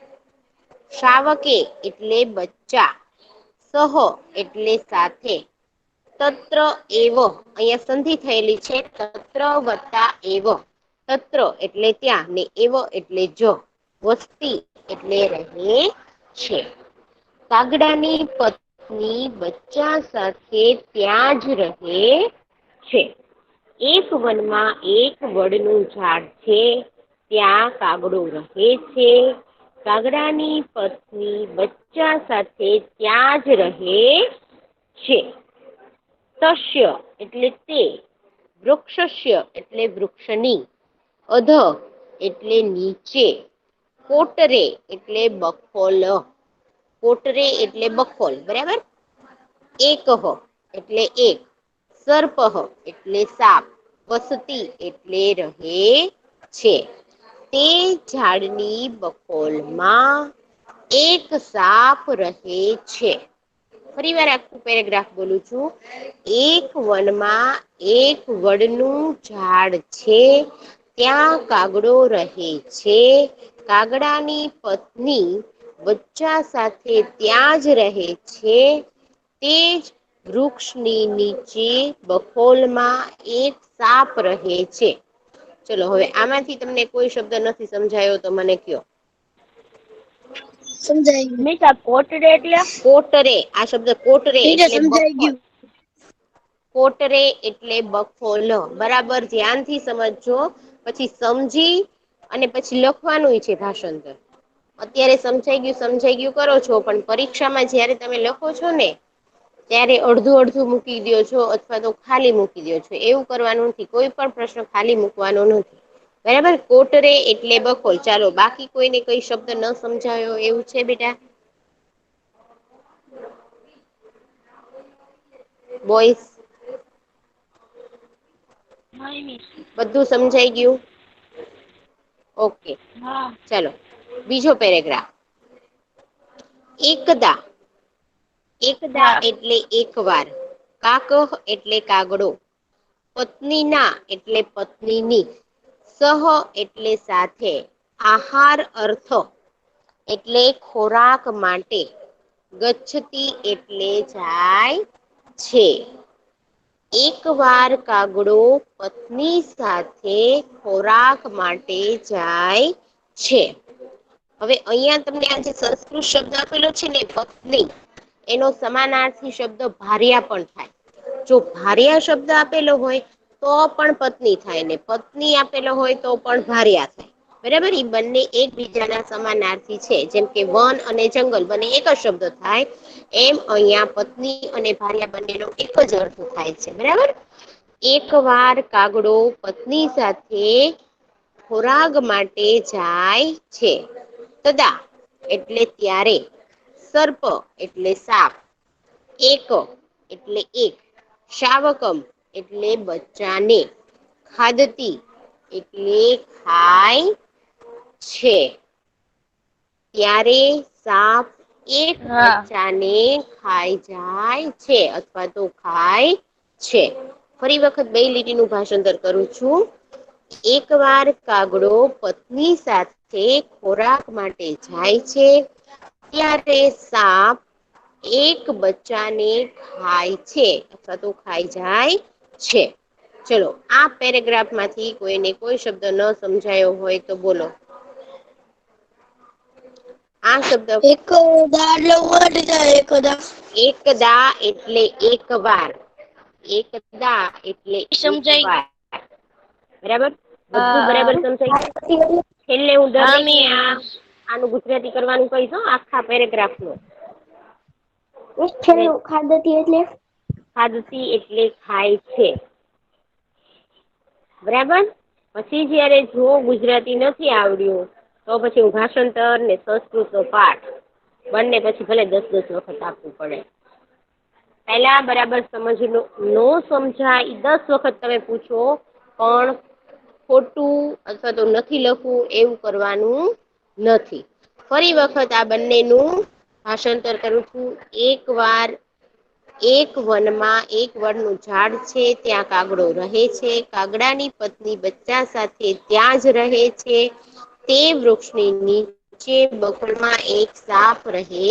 શાવકે એટલે બચ્ચા, સહ એટલે સાથે, તત્ર એવ અહીંયા સંધિ થયેલી છે, તત્ર વત્તા એવ. તત્ર એટલે ત્યાં ને એવ એટલે જ, વસ્તી એટલે રહે છે. કાગડાની પત્ની બચ્ચા સાથે ત્યાં જ રહે છે. એક વનમાં એક વડનું ઝાડ છે, ત્યાં કાગડો રહે છે. કાગડાની પત્ની બચ્ચા સાથે ત્યાં જ રહે છે. તસ્ય એટલે તે, વૃક્ષસ્ય એટલે વૃક્ષની, અધ એટલે નીચે, કોટરે એટલે બખોલ, કોટરે એટલે બખોલ, બરાબર. એકહ એટલે એક, સર્પહ એટલે સાપ, વસતી એટલે રહે છે. તે ઝાડની બખોલમાં એક સાપ રહે છે. ફરી વાર આખું પેરેગ્રાફ બોલું છું. એક વનમાં એક વડનું ઝાડ છે, ત્યાં કાગડો રહે છે. કાગડાની પત્ની બચ્ચા સાથે ત્યાં જ રહે છે. તે જ વૃક્ષની નીચે બખોલમાં એક સાપ રહે છે. ચલો હવે આમાંથી તમને કોઈ શબ્દ નથી સમજાયો તો મને કયો. સમજાઈ ગયું. હંમેશા કોટડે એટલે કોટરે, આ શબ્દ કોટરે ઠીક છે, એટલે સમજાઈ બખોલ, ગયું. કોટરે એટલે બખોલ, બરાબર ધ્યાનથી સમજજો. પછી સમજી અને પછી લખવાનું છે ભાષાંતર. અત્યારે સમજાઈ ગયું કરો છો, પણ પરીક્ષામાં જયારે તમે લખો છો ને ત્યારે અડધું અડધું મૂકી દો છો અથવા તો ખાલી મૂકી દો છો, એવું કરવાનું નથી. કોઈ પણ પ્રશ્ન ખાલી મૂકવાનો નથી, બરાબર. કોટરે એટલે બખોલ. ચાલો બાકી કોઈને કઈ શબ્દ ન સમજાયો એવું છે બેટા? બોઈસ, નહીં મિસ. બધું સમજાઈ ગયું? ઓકે, હા. ચાલો બીજો પેરેગ્રાફ. એકદા, એકદા હા. એટલે એક વાર, કાકહ એટલે કાગડો, પત્નીના એટલે પત્નીની, સહ એટલે સાથે, આહાર અર્થ એટલે ખોરાક માટે, ગચ્છતિ એટલે જાય છે. એક વાર કાગડો પત્ની સાથે ખોરાક માટે જાય છે. હવે અહિયાં તમને આ જે સંસ્કૃત શબ્દ આપેલો છે ને પત્ની, એનો સમાનાર્થી શબ્દ ભાર્યા પણ થાય. જો ભાર્યા શબ્દ આપેલો હોય તો પણ પત્ની થાય, ને પત્ની આપેલો હોય તો પણ ભાર્યા થાય. બરાબર, એ બંને એકબીજાના સમાનાર્થી છે. જેમ કે વન અને જંગલ બંને એક જ શબ્દ થાય, એમ અહિયાં પત્ની અને ભાર્યા બંનેનો એક જ અર્થ થાય છે. બરાબર. એક વાર કાગડો પત્ની સાથે ખોરાક માટે જાય છે. તદા એટલે ત્યારે, સર્પ એટલે સાપ, એક એટલે એક, શાવકમ એટલે બચ્ચાને, ખાદતી એટલે ખાય છે. ત્યારે સાપ એક હા. બચ્ચાને ખાઈ જાય છે અથવા તો ખાય છે. ફરી વખત બે લીટીનું ભાષાંતર કરું છું. એક વાર કાગડો પત્ની સાથે ખોરાક માટે જાય છે, ત્યારે સાપ એક બચ્ચાને ખાય છે અથવા તો ખાઈ જાય છે. ચલો આ પેરેગ્રાફમાંથી કોઈને કોઈ શબ્દ ન સમજાયો હોય તો બોલો. આ શબ્દ એકદા એટલે એક વાર, એકદા એટલે એક સમજાઈ વાર, બરાબર? બધું બરાબર સમજાય છે? છેલ્લે હું દરેકને આનું ગુજરાતી કરવાનું કહીશ હો, આખા પેરેગ્રાફનું. ખાધતી એટલે ખાધતી એટલે ખાય છે, બરાબર? પછી જયારે જો ગુજરાતી નથી આવડ્યું તો પછી હું ભાષાંતર ને સંસ્કૃતનો પાઠ બંને પછી ભલે 10-10 વખત આપવું પડે. પહેલા બરાબર સમજનો નો સમજાય 10 વખત તમે પૂછો, પણ ખોટું અથવા તો નથી લખવું એવું કરવાનું નથી. ફરી વખત આ બંનેનું ભાષાંતર કરું છું. એક વનમાં એક વડનું ઝાડ છે, ત્યાં કાગડો રહે છે. કાગડાની પત્ની બચ્ચા સાથે ત્યાં જ રહે છે. તે વૃક્ષની નીચે બગલમાં એક સાપ રહે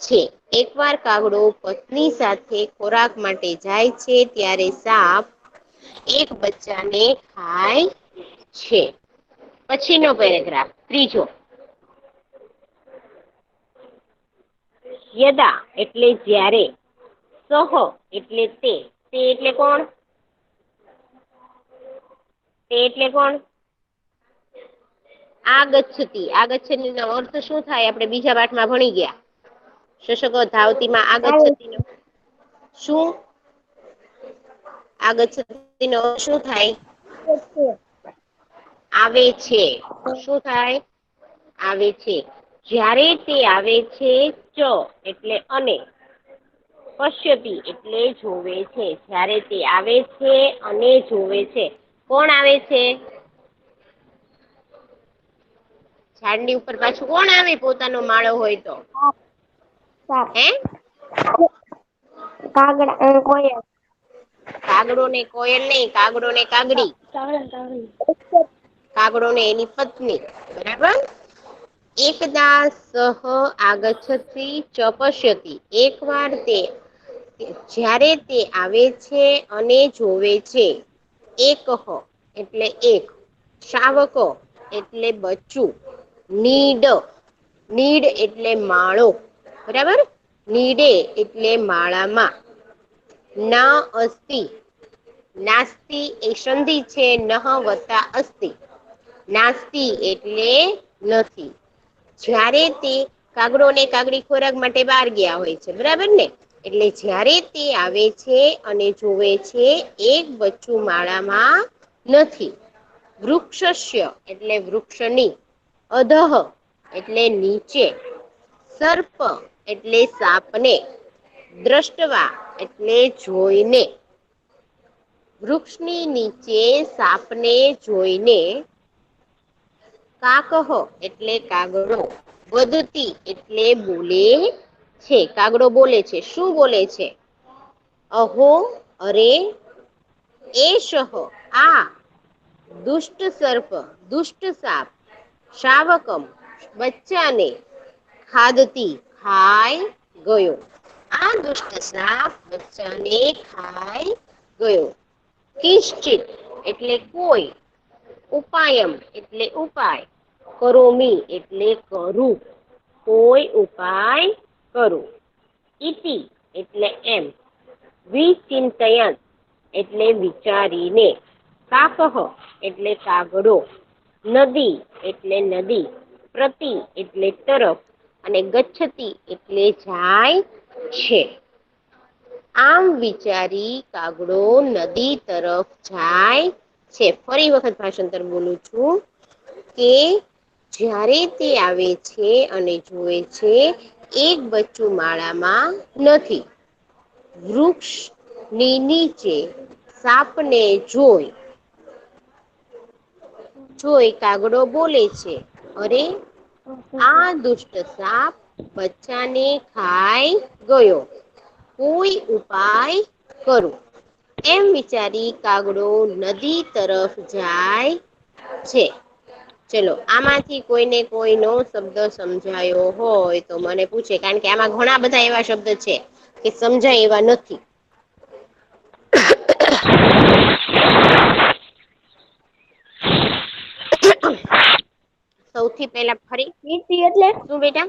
છે. એકવાર કાગડો પત્ની સાથે ખોરાક માટે જાય છે, ત્યારે સાપ એક બચ્ચાને ખાય છે. પછીનો પેરેગ્રાફ, ત્રીજો. યદા એટલે જ્યારે, સહ એટલે તે એટલે કોણ? તે એટલે કોણ? આગચ્છતિ નો અર્થ શું થાય? આપણે બીજા પાઠમાં ભણી ગયા. શશકો ધાવતીમાં આગચ્છતિનો શું? આગચ્છતિનો અર્થ શું થાય? આવે છે. શું થાય? આવે છે. જ્યારે તે આવે છે, ચ એટલે અને, પશ્યતિ એટલે જોવે છે. જ્યારે તે આવે છે અને જોવે છે. કોણ આવે છે? ઝાડની ઉપર પાછું કોણ આવે પોતાનો માળો હોય તો? હે? કોયલ. કાગડો ને કોયલ નહીં, કાગડો ને કાગડી. કાગડો ને એની પત્ની, બરાબર? એકદા સહ આગચ્છતિ ચ પશ્યતિ. એકવાર તે જ્યારે તે આવે છે અને જોવે છે. એકહ એટલે એક, શાવકો એટલે બચ્ચું, નીડ એટલે માળો, બરાબર? નીડે એટલે માળામાં. ના અસ્તિ, નાસ્તિ એ સંધિ છે, નહ વત્તા અસ્તિ. નાસ્તિ એટલે નથી. જ્યારે તે કાગડો ને કાગડી ખોરાક માટે બહાર ગયા હોય છે, બરાબર ને? એટલે જ્યારે તે આવે છે અને જોવે છે, એક બચ્ચું માળામાં નથી. વૃક્ષસ્ય એટલે વૃક્ષની, અધઃ એટલે નીચે, સર્પ એટલે સાપને, દ્રષ્ટવા એટલે જોઈને. વૃક્ષની નીચે સાપને જોઈને. કાકહ એટલે કાગડો, વદતી એટલે બોલે છે. કાગડો બોલે છે. શું બોલે છે? અહો, અરે, એષહ આ, દુષ્ટ સર્પ દુષ્ટ સાપ, શાવકમ બચ્ચાને, ખાદતી ખાઈ ગયો. આ દુષ્ટ સાપ બચ્ચાને ખાઈ ગયો. કિંશ્ચિત એટલે કોઈ, ઉપાયમ એટલે ઉપાય, કરોમી એટલે કરું, કોઈ ઉપાય કરું. ઇતિ એટલે એમ, વિચિંતયન એટલે વિચારીને, કાકહ એટલે કાગડો, નદી એટલે નદી, પ્રતિ એટલે તરફ અને ગચ્છતિ એટલે જાય છે. આમ વિચારી કાગડો નદી તરફ જાય છે. ફરી વખત ભાષાંતર બોલું છું કે જ્યારે તે આવે છે અને જોવે છે, એક બચ્ચું માળામાં નથી. વૃક્ષની નીચે સાપને જોઈ કાગડો બોલે છે, અરે, આ દુષ્ટ સાપ બચ્ચાને ખાઈ ગયો. કોઈ ઉપાય કરું. એમ વિચારી કાગડો નદી તરફ જાય છે. ચલો આમાંથી કોઈને કોઈનો શબ્દ સમજાયો હોય તો મને પૂછે, કારણ કે આમાં ઘણા બધા એવા શબ્દ છે કે સમજાય એવા નથી. સૌથી પહેલા ફરી ઈટી એટલે શું બેટા?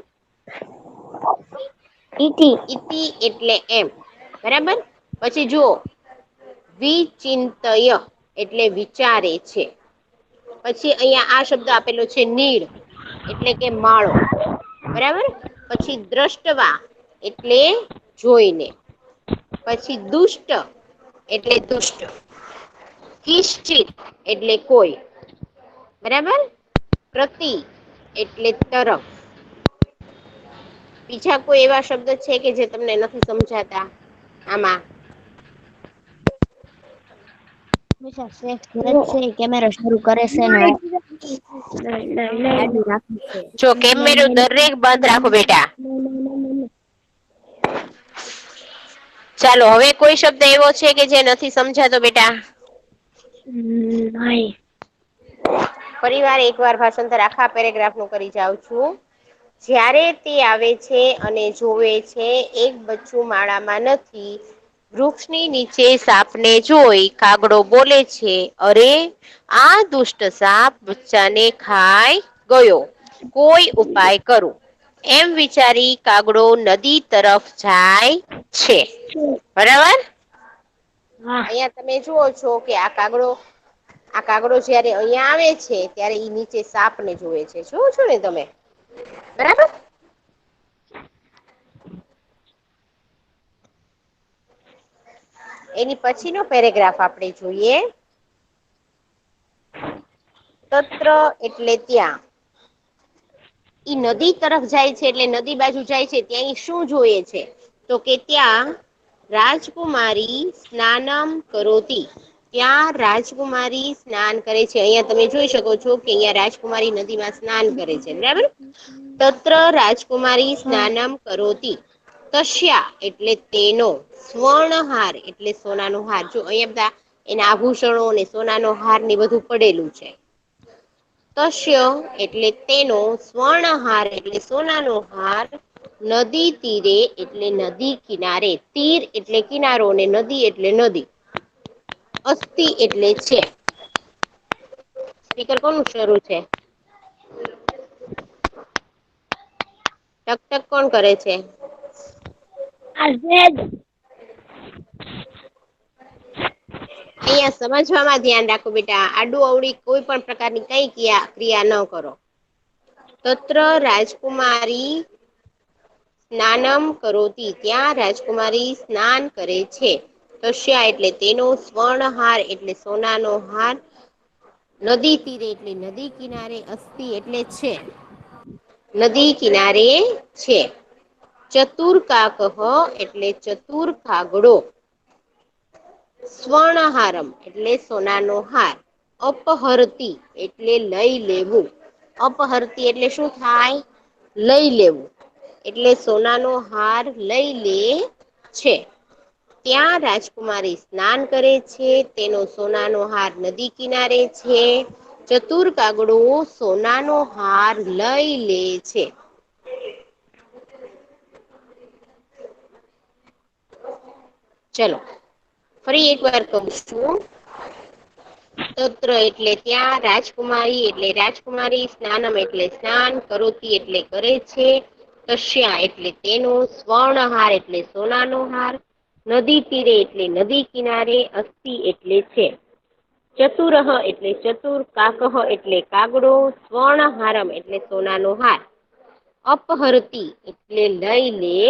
ઈટી ઇતિ એટલે એમ, બરાબર. પછી જુઓ વિચિંતય એટલે વિચારે છે. પછી અહીંયા આ શબ્દ આપેલો છે નીડ એટલે કે માળો, બરાબર. પછી દ્રષ્ટવા એટલે જોઈને. પછી દુષ્ટ એટલે દુષ્ટ. કિશ્ચિત એટલે કોઈ, બરાબર. પ્રતિ એટલે તરફ. બીજા કોઈ એવા શબ્દ છે કે જે તમને નથી સમજાતા આમાં? કેમેરો શરૂ કરે છે ને આડું રાખે છે. જો કેમેરો દરેક બંધ રાખો બેટા. ચાલો હવે કોઈ શબ્દ એવો છે કે જે નથી સમજાતો બેટા? નહીં. ફરીવાર એકવાર ભાષાંતર આખા પેરેગ્રાફ નું કરી જાઉં છું. જ્યારે તે આવે છે અને જોવે છે એક બચ્ચું માળામાં નથી. વૃક્ષની નીચે સાપને જોઈ કાગડો બોલે છે, અરે આ દુષ્ટ સાપ બચ્ચાને ખાઈ ગયો, કોઈ ઉપાય કરો. એમ વિચારી કાગડો નદી તરફ જાય છે. બરાબર. હા. અહીંયા તમે જુઓ છો કે આ કાગડો જયારે અહિયાં આવે છે ત્યારે ઈ નીચે સાપ ને જોવે છે. જુઓ છો ને તમે? બરાબર. એની પછીનો પેરેગ્રાફ આપણે જોઈએ. તત્ર એટલે ત્યાં. ઈ નદી તરફ જાય છે એટલે નદી બાજુ જાય છે ત્યાં ઈ શું જોએ છે? તો કે ત્યાં રાજકુમારી સ્નાનમ કરોતિ. ત્યાં રાજકુમારી સ્નાન કરે છે. અહિયાં તમે જોઈ શકો છો કે અહિયાં રાજકુમારી નદીમાં સ્નાન કરે છે, બરાબર. તત્ર રાજકુમારી સ્નાનમ કરોતિ. તસ્યા એટલે તેનો, સ્વર્ણહાર એટલે સોનાનો હાર. જો અહીંયા બધા એના આભૂષણો અને સોનાનો હાર ને બધું પડેલું છે. તસ્ય એટલે તેનો, સ્વર્ણહાર એટલે સોનાનો હાર, નદી તીરે એટલે નદી કિનારે. તીર એટલે કિનારો અને નદી એટલે નદી. અસ્તિ એટલે છે. સ્પીકર કોનું શરૂ છે? ટક ટક કોણ કરે છે? અહીંયા સમજવામાં ધ્યાન રાખો બેટા. આડું અવડી કોઈ પણ પ્રકારની કઈ ક્રિયા ન કરો. તત્ર રાજકુમારી સ્નાનમ કરોતિ. ત્યાં રાજકુમારી સ્નાન કરે છે. તસ્યા એટલે તેનો, સ્વર્ણહાર એટલે સોનાનો હાર, નદી તીરે એટલે નદી કિનારે, અસ્તિ એટલે છે. નદી કિનારે છે. ચતુર કાકહ એટલે ચતુર કાગડો. સ્વર્ણહારમ એટલે સોનાનો હાર. અપહરતી એટલે લઈ લેવું. અપહરતી એટલે શું થાય? લઈ લેવું. એટલે સોનાનો હાર લઈ લે છે. ત્યાં રાજકુમારી સ્નાન કરે છે. તેનો સોનાનો હાર નદી કિનારે છે. ચતુર કાગડો સોનાનો હાર લઈ લે છે. ચલો ફરી એક વાર કહું છું. તત્ર એટલે ત્યાં, રાજકુમારી એટલે રાજકુમારી, સ્નાનમ એટલે સ્નાન, કરોતિ એટલે કરે છે, તસ્યા એટલે તેનો, સ્વર્ણહાર એટલે સોનાનો હાર, નદી તીરે એટલે નદી કિનારે, અસ્તિ એટલે છે. ચતુરઃ એટલે ચતુર, કાકઃ એટલે કાગડો, સ્વર્ણહારમ એટલે સોનાનો હાર, અપહરતી એટલે લઈ લે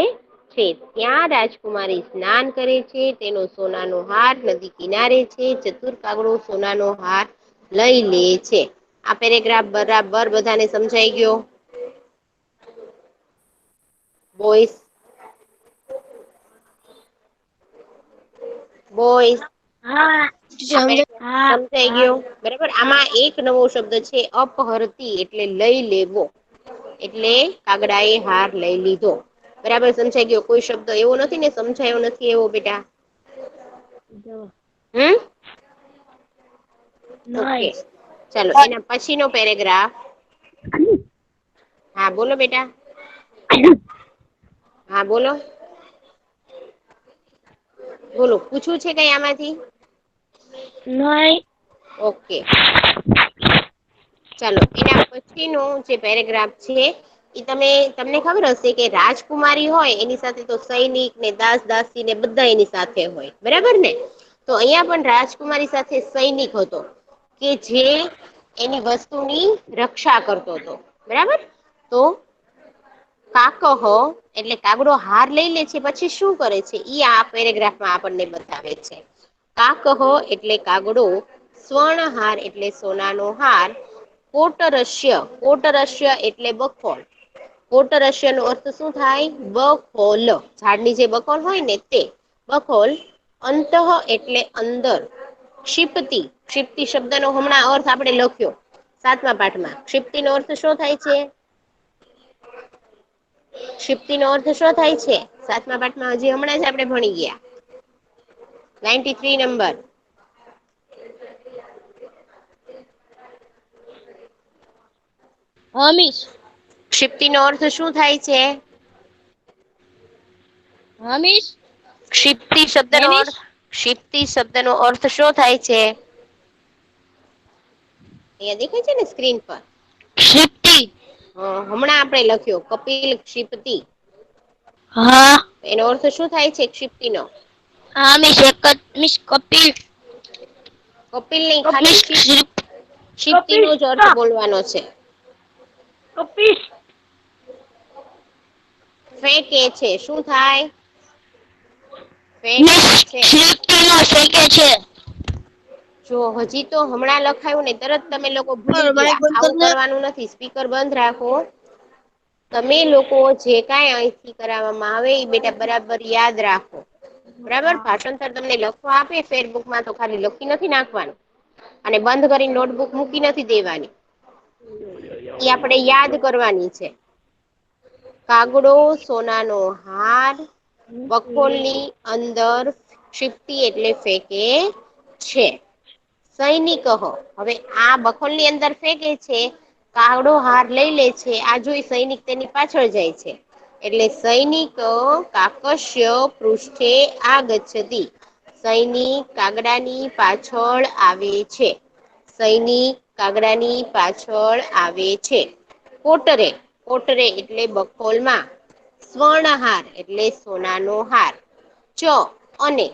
છે. ત્યાં રાજકુમારી સ્નાન કરે છે. તેનો સોનાનો હાર નદી કિનારે છે. ચતુર કાગડો સોનાનો હાર લઈ લે છે. આ પેરેગ્રાફ બરાબર બધાને સમજાઈ ગયો? બોઈસ બોઈસ હા. સમજાઈ ગયો? બરાબર. આમાં એક નવો શબ્દ છે અપહરતી એટલે લઈ લેવો. એટલે કાગડા એ હાર લઈ લીધો. બરાબર સમજાઈ ગયો? કોઈ શબ્દ એવો નથી ને સમજાયો નથી એવો બેટા? હમ ઓકે ચાલો એના પછીનો પેરેગ્રાફ. હા બોલો બેટા. હા બોલો. બોલો પૂછવું છે કઈ આમાંથી? નહીં. ઓકે ચાલો એના પછીનું જે પેરેગ્રાફ છે એ તમને ખબર હશે કે રાજકુમારી હોય એની સાથે તો સૈનિક ને દાસ દાસી ને બધા એની સાથે હોય, બરાબર ને? તો અહીંયા પણ રાજકુમારી સાથે સૈનિક હતો કે જે એની વસ્તુની રક્ષા કરતો હતો, બરાબર? તો કાકહ એટલે કાગડો હાર લઈ લે છે પછી શું કરે છે ઈ આ પેરેગ્રાફમાં આપણને બતાવે છે. કાકહ એટલે કાગડો, સ્વર્ણહાર એટલે સોનાનો હાર, કોટરસ્ય, કોટરસ્ય એટલે બખોલ. કોટરસ્ય નો અર્થ શું થાય? બખોલ, ઝાડની જે બખોલ હોય ને તે. બખોલ, અંતઃ એટલે અંદર, ક્ષિપતિ, ક્ષિપ્તિ શબ્દનો હમણાં અર્થ આપણે લખ્યો 7મા પાઠમાં. ક્ષિપ્તિ નો અર્થ શું થાય છે? ક્ષિપ્તિ નો અર્થ શું થાય છે? 7મા પાઠમાં હજી હમણાં જ આપણે ભણી ગયા. 93 નંબર. હા મિસ. ક્ષિપ્તિ નો અર્થ શું થાય છે? હા મિસ. ક્ષિપ્તિ હે શબ્દનો મિસ. અર્થ, ક્ષિપ્તિ શબ્દનો અર્થ શું થાય છે? અહીંયા દેખાય છે ને સ્ક્રીન પર? ક્ષિપ્તિ. હમણાં આપણે લખ્યો કપિલ ક્ષિપતિ. હા. એનો અર્થ શું થાય છે ક્ષિપ્તિનો? હા મિસ એક જ મિસ કપિલ. કપિલ નહીં, મિસ ખાલી ક્ષિપ્તિનો જ અર્થ બોલવાનો છે. કપીશ. ફેંકે છે, શું થાય? ફેંકે છે. ક્ષિપ્તિનો ફેંકે છે. જો હજી તો હમણાં લખાયું ને તરત તમે લોકો ભૂલી ગયા, આવું કરવાનું નથી. સ્પીકર બંધ રાખો. તમે લોકો જે કાંઈ અહીંથી કરાવવામાં આવે એ બેટા બરાબર યાદ રાખો. બરાબર? ભાષાંતર તમને લખવા આપે ફેરબુકમાં તો ખાલી લખી નથી નાખવાનું. અને બંધ કરીને નોટબુક મૂકી નથી દેવાની. એ આપણે યાદ કરવાની છે. કાગડો સોનાનો હાર, બખોલની અંદર ક્ષિપ્તિ એટલે ફેંકે છે. સૈનિકહ, હવે આ બખોલની અંદર ફેંકે છે. કાગડો હાર લઈ લે છે. આ જોઈ સૈનિક તેની પાછળ જાય છે. એટલે સૈનિક કાકશ્ય પૃષ્ઠે આગચ્છતિ. સૈનિક કાગડાની પાછળ આવે છે. સૈનિક કાગડાની પાછળ આવે છે. કોટરે, કોટરે એટલે બખોલમાં. સ્વર્ણહાર એટલે સોનાનો હાર. ચ અને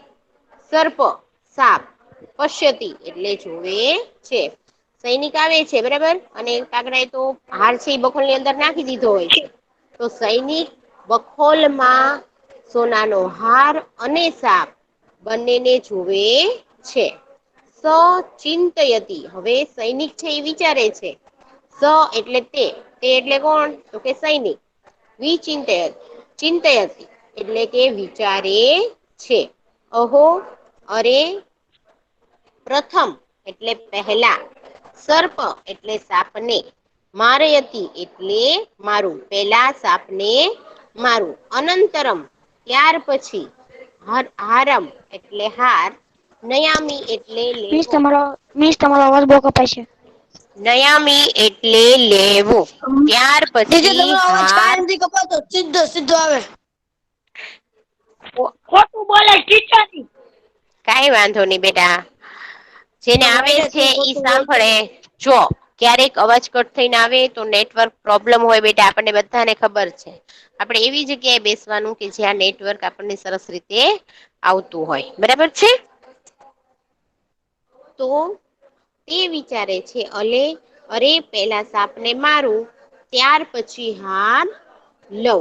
સર્પ સાપ, પશ્યતી એટલે જોવે છે. સૈનિક આવે છે બરાબર અને કાગડા એ તો હાર છે એ બખોલની અંદર નાખી દીધો હોય છે. તો સૈનિક બખોલમાં સોનાનો હાર અને સાપ બંનેને જુએ છે. સચિંતયતી, હવે સૈનિક છે એ વિચારે છે. સ એટલે તે એટલે કોણ? તો કે સૈનિક. વિચિંતયત, ચિંતયતી એટલે કે વિચારે છે. અહો, અરે, પ્રથમ એટલે પહેલા, સર્પ એટલે સાપને, મારયતી એટલે મારું, પેલા સાપને મારું. અનંતરમ ત્યાર પછી, હારમ એટલે હાર, નયામી એટલે લેવો. મિસ તમારો અવાજ બહુ કપાય છે. નયામી એટલે લેવું. ત્યાર પછી હાર, સીધો સીધો આવે. ખોટું બોલે ટીચરની. કાંઈ વાંધો નહી બેટા. જેને આવે છે ઈ સાંભળે. જો ક્યારેક અવાજ કટ થઈને આવે તો નેટવર્ક પ્રોબ્લેમ હોય બેટા આપણને બધાને ખબર છે. આપણે એવી જગ્યાએ બેસવાનું કે જ્યાં નેટવર્ક આપણને સરસ રીતે આવતું હોય. બરાબર છે? તો તે વિચારે છે અરે પેલા સાપને મારું ત્યાર પછી હાર લવ.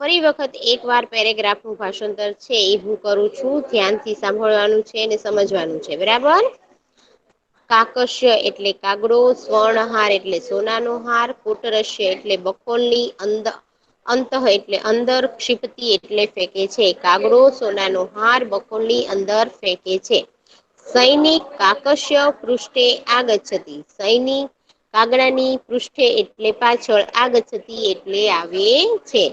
ફરી વખત એકવાર પેરેગ્રાફનું ભાષાંતર છે એ હું કરું છું. ધ્યાનથી સાંભળવાનું છે અને સમજવાનું છે. બરાબર? કાકસ્ય એટલે કાગડો, સ્વર્ણહાર એટલે સોનાનો હાર, કોટરસ્ય એટલે બખોલની અંતઃ એટલે અંદર, ક્ષિપતિ એટલે ફેંકે છે. કાગડો સોનાનો હાર બખોલની અંદર ફેંકે છે. સૈનિક કાકસ્ય પૃષ્ઠે આગચ્છતિ. સૈનિક કાગડાની પૃષ્ઠે એટલે પાછળ, આગચ્છતિ એટલે આવે છે.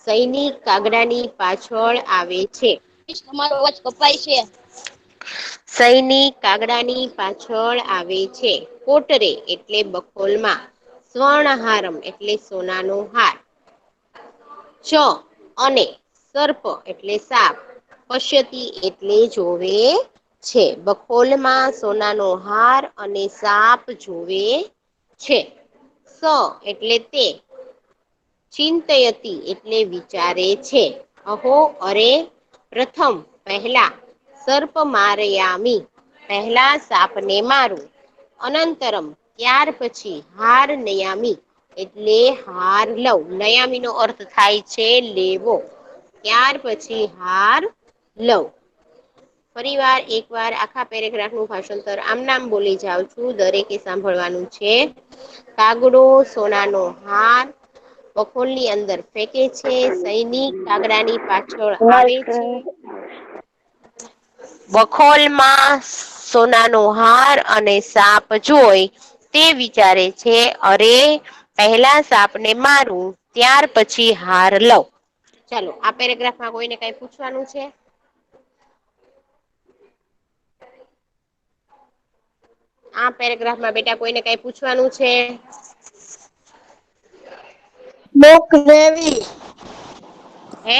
સૈનિક કાગડાની પાછળ આવે છે. મિસ તમારો અવાજ કપાય છે. સૈનિક કાગડાની પાછળ આવે છે. કોટરે એટલે બખોલમાં. સ્વર્ણહારમ એટલે સોનાનો હાર. ચ અને સર્પ એટલે સાપ. પશ્યતી એટલે જોવે છે. બખોલમાં સોનાનો હાર અને સાપ જોવે છે. સ એટલે તે. ચિંતયતી એટલે વિચારે છે. અહો અરે પ્રથમ પહેલા સર્પ મારયામી પહેલા સાપને મારું. અનંતરમ ત્યાર પછી હાર નયામી એટલે હાર લવ. નયામી નો અર્થ થાય છે લેવો. ત્યાર પછી હાર લવ. ફરી વાર એકવાર આખા પેરેગ્રાફ નું ભાષાંતર આમ નામ બોલી જાઉં છું. દરેકે સાંભળવાનું છે. કાગડો સોનાનો હાર બખોલની અંદર ફેંકે છે. સૈનિક કાગડાની પાછળ આવે છે. બખોલમાં સોનાનો હાર અને સાપ જોઈ તે વિચારે છે અરે પહેલા સાપને મારું ત્યાર પછી હાર લવ. ચાલો આ પેરેગ્રાફમાં કોઈને કઈ પૂછવાનું છે? આ પેરાગ્રાફમાં બેટા કોઈને કઈ પૂછવાનું છે? બુક લેવી. હે?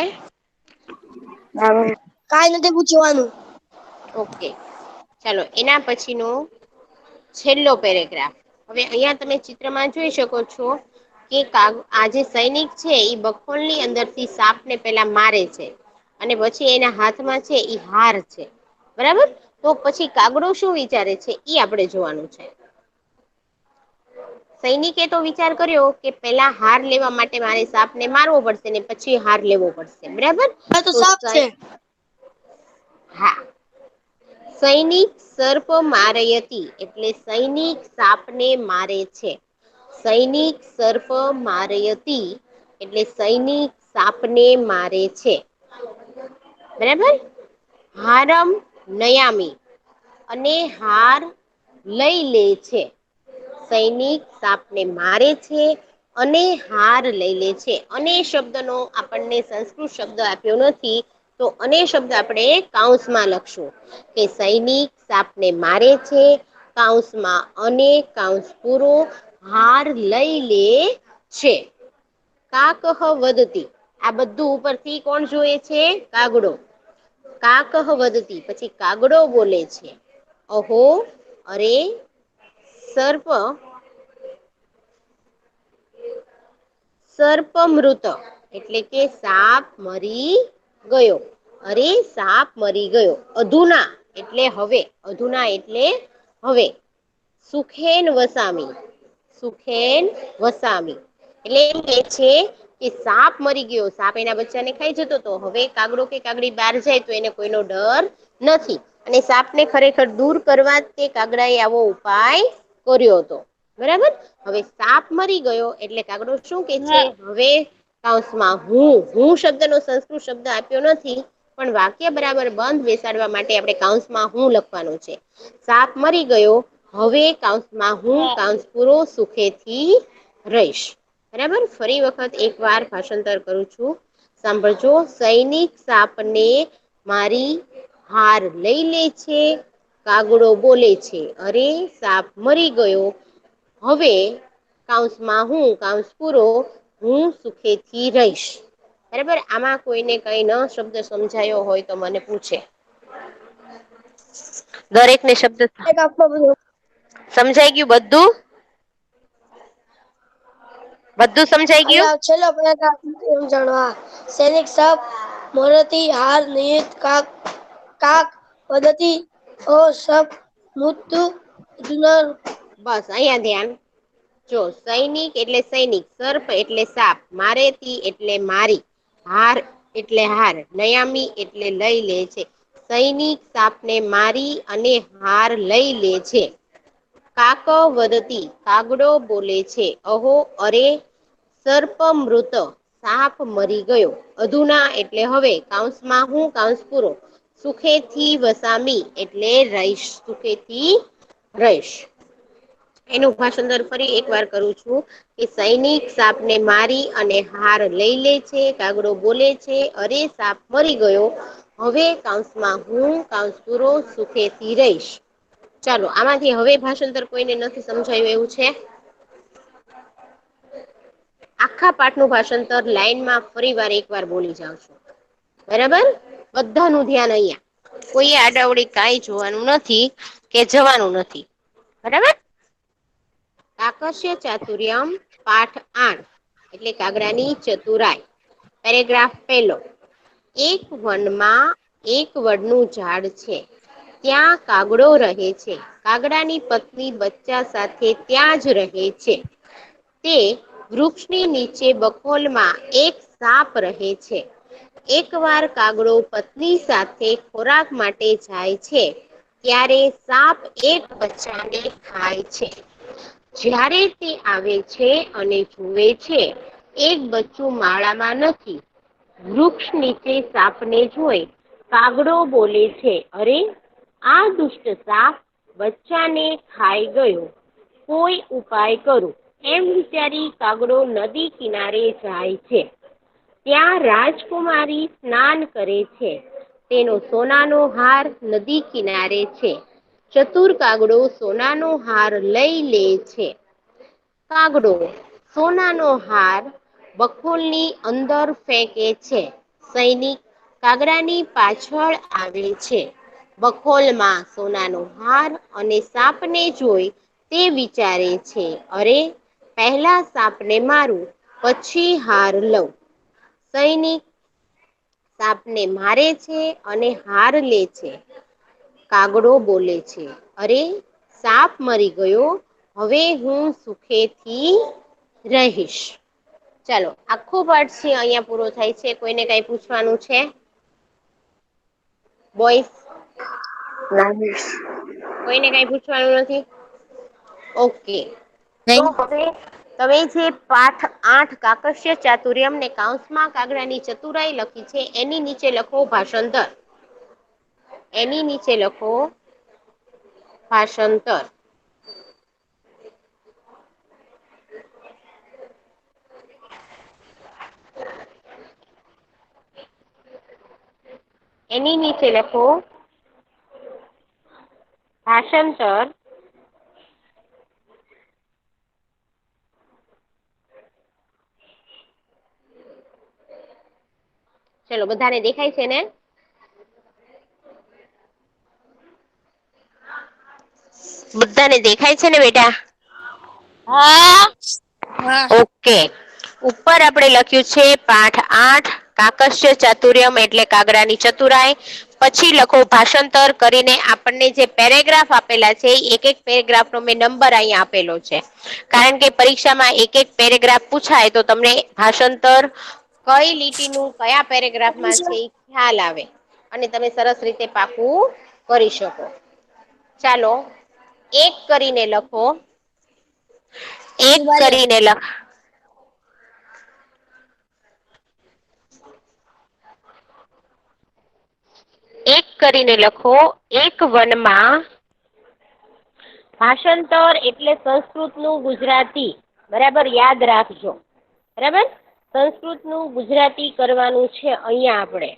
કાઈ નથી પૂછવાનું. ઓકે ચાલો એના પછીનો છેલ્લો પેરેગ્રાફ. હવે અહિયાં તમે ચિત્રમાં જોઈ શકો છો કે આ જે સૈનિક છે એ બખોલની અંદર થી સાપ ને પેલા મારે છે. અને પછી એના હાથમાં છે ઈ હાર છે. બરાબર તો પછી કાગડો શું વિચારે છે ઈ આપણેે જોવાનું છે. સૈનિકે તો વિચાર કર્યો કે પેલા હાર લેવા માટે મારે સાપ ને મારવો પડશે ને પછી હાર લેવો પડશે. બરાબર આ તો સાપ છે. હા સૈનિક સર્પ મારયતી એટલે સૈનિક સાપને મારે છે. સૈનિક સર્પ મારયતી એટલે સૈનિક સાપને મારે છે. બરાબર હારમ નયામી અને હાર લઈ લે છે. સૈનિક સાપને મારે છે અને હાર લઈ લે છે. અને શબ્દનો આપણને સંસ્કૃત શબ્દ આપ્યો નથી તો અને શબ્દ આપણે કાઉન્સમાં લખશું કે સૈનિક સાપને મારે છે કાઉન્સમાં અને કાઉન્સ પૂરો હાર લઈ લે છે. કાકહ વધતી આ બધું ઉપરથી કોણ જોએ છે? કાગડો. કાકહ વધતી પછી કાગડો બોલે છે અહો અરે સર્પ સર્પમૃત એટલે કે સાપ મરી ગયો. અરે સાપ મરી ગયો. અધુના એટલે હવે. અધુના એટલે હવે. સુખેન વસામી સુખેન વસામી એટલે એમ કે છે કે સાપ મરી ગયો. સાપ એના બચ્ચાને ખાઈ જતો હતો. હવે કાગડો કે કાગડી બહાર જાય તો એને કોઈનો ડર નથી. અને સાપ ને ખરેખર દૂર કરવા તે કાગડા એ આવો ઉપાય કર્યો હતો. બરાબર હવે સાપ મરી ગયો એટલે કાગડો શું કે છે હવે કૌંસમાં હું શબ્દ નો સંસ્કૃત શબ્દ આપ્યો નથી પણ વાક્ય બરાબર બંધ બેસાડવા માટે આપણે કાઉન્સમાં હું લખવાનું છે. સાપ મરી ગયો હવે કાઉન્સમાં હું કાઉન્સ પૂરો સુખેથી રહીશ. બરાબર ફરી વખત એક વાર ભાષાંતર કરું છું. સાંભળજો સૈનિક સાપને મારી હાર લઈ લે છે. કાગડો બોલે છે અરે સાપ મરી ગયો હવે કાઉન્સમાં હું કાઉન્સ પૂરો હું સુખેથી રહીશ. બરાબર આમાં કોઈને કઈ ન શબ્દ સમજાયો હોય તો મને પૂછે. દરેકને શબ્દ એક આપો બધું. સમજાઈ ગયું બધું? બધું સમજાઈ ગયું? અલ્યા છેલ્લો પેરેગ્રાફ એમ જાણવા સૈનિક સાપ મોરથી હાર નિયત કાક પદ્ધતિ ઓ સબ મૃત્યુ જુનર બસ અહીંયા ધ્યાન જો સૈનિક એટલે સૈનિક સર્પ એટલે સાપ મારેતી એટલે મારી હાર એટલે હાર નયામી એટલે લઈ લે છે. સૈનિક સાપને મારી અને હાર લઈ લે છે. કાક વદતી કાગડો બોલે છે અહો અરે સર્પમૃત સાપ મરી ગયો અધુના એટલે હવે કાઉન્સમાં હું કાઉન્સ પૂરો સુખેથી વસામી એટલે રહીશ સુખેથી રહીશ. એનું ભાષાંતર ફરી એક વાર કરું છું કે સૈનિક સાપને મારી અને હાર લઈ લે છે. કાગડો બોલે છે અરે સાપ મરી ગયો હવે કાઉન્સમાં હું કાઉન્સ પૂરો સુખેથી રહીશ. ચાલો આમાંથી હવે ભાષાંતર કોઈને નથી સમજાયું એવું છે? આખા પાઠનું ભાષાંતર લાઈનમાં ફરી વાર એક વાર બોલી જાવ છું. બરાબર બધાનું ધ્યાન અહીંયા કોઈએ આડાવડી કાંઈ જોવાનું નથી કે જવાનું નથી. બરાબર. કાકસ્ય ચાતુર્યમ પાઠ 8 એટલે કાગડાની ચતુરાઈ. પેરેગ્રાફ પહેલો. એક વનમાં એક વડનું ઝાડ છે. ત્યાં કાગડો રહે છે. કાગડાની પત્ની બચ્ચા સાથે ત્યાં જ રહે છે. તે વૃક્ષની નીચે બખોલમાં એક સાપ રહે છે. એક વાર કાગડો પત્ની સાથે ખોરાક માટે જાય છે. ત્યારે સાપ એક બચ્ચાને ખાય છે. જ્યારે તે આવે છે અને જુએ છે એક બચ્ચું માળામાં નથી. વૃક્ષ નીચે સાપને જોઈ કાગડો બોલે છે, અરે આ દુષ્ટ સાપ બચ્ચાને ખાઈ ગયો. કોઈ ઉપાય કરું. એમ વિચારી કાગડો નદી કિનારે જાય છે. ત્યાં રાજકુમારી સ્નાન કરે છે. તેનો સોનાનો હાર નદી કિનારે છે. ચતુર કાગડો સોનાનો હાર લઈ લે છે. કાગડો સોનાનો હાર બખોલની અંદર ફેંકે છે. સૈનિક કાગડાની પાછળ આવે છે. બખોલમાં સોનાનો હાર અને સાપને જોઈ તે વિચારે છે, અરે પહેલા સાપને મારું, પછી હાર લઉં. સૈનિક સાપને મારે છે અને હાર લે છે. કાગડો બોલે છે, અરે સાપ મરી ગયો. હવે હું સુખેથી રહીશ. ચાલો આખો પાઠ છે અહિયાં પૂરો થાય છે. કોઈને કઈ પૂછવાનું છે? બોઈસ કોઈને કઈ પૂછવાનું નથી? ઓકે. તો હવે તમે જે પાઠ 8 કાકસ્ય ચાતુર્યમ ને કૌંસમાં કાગડાની ચતુરાઈ લખી છે એની નીચે લખો ભાષાંતર. એની નીચે લખો ભાષાંતર. એની નીચે લખો ભાષાંતર. ચલો બધાને દેખાય છે ને? બધાને દેખાય છે ને બેટા? હા. ઓકે. ઉપર આપણે લખ્યું છે પાઠ 8 કાકસ્ય ચાતુર્યમ એટલે કાગડાની ચતુરાઈ. પછી લખો ભાષાંતર કરીને આપણને જે પેરેગ્રાફ આપેલા છે એક એક પેરેગ્રાફ નો મેં નંબર અહીંયા આપેલો છે. કારણ કે પરીક્ષામાં એક એક પેરેગ્રાફ પૂછાય તો તમને ભાષાંતર કઈ લીટીનું કયા પેરેગ્રાફમાં છે એ ખ્યાલ આવે અને તમે સરસ રીતે પાકું કરી શકો. ચાલો એક કરીને લખો. એક કરીને લખ. એક કરીને લખો. એક વનમાં ભાષાંતર એટલે સંસ્કૃતનું ગુજરાતી. બરાબર યાદ રાખજો. બરાબર. સંસ્કૃતનું ગુજરાતી કરવાનું છે અહીંયા આપણે.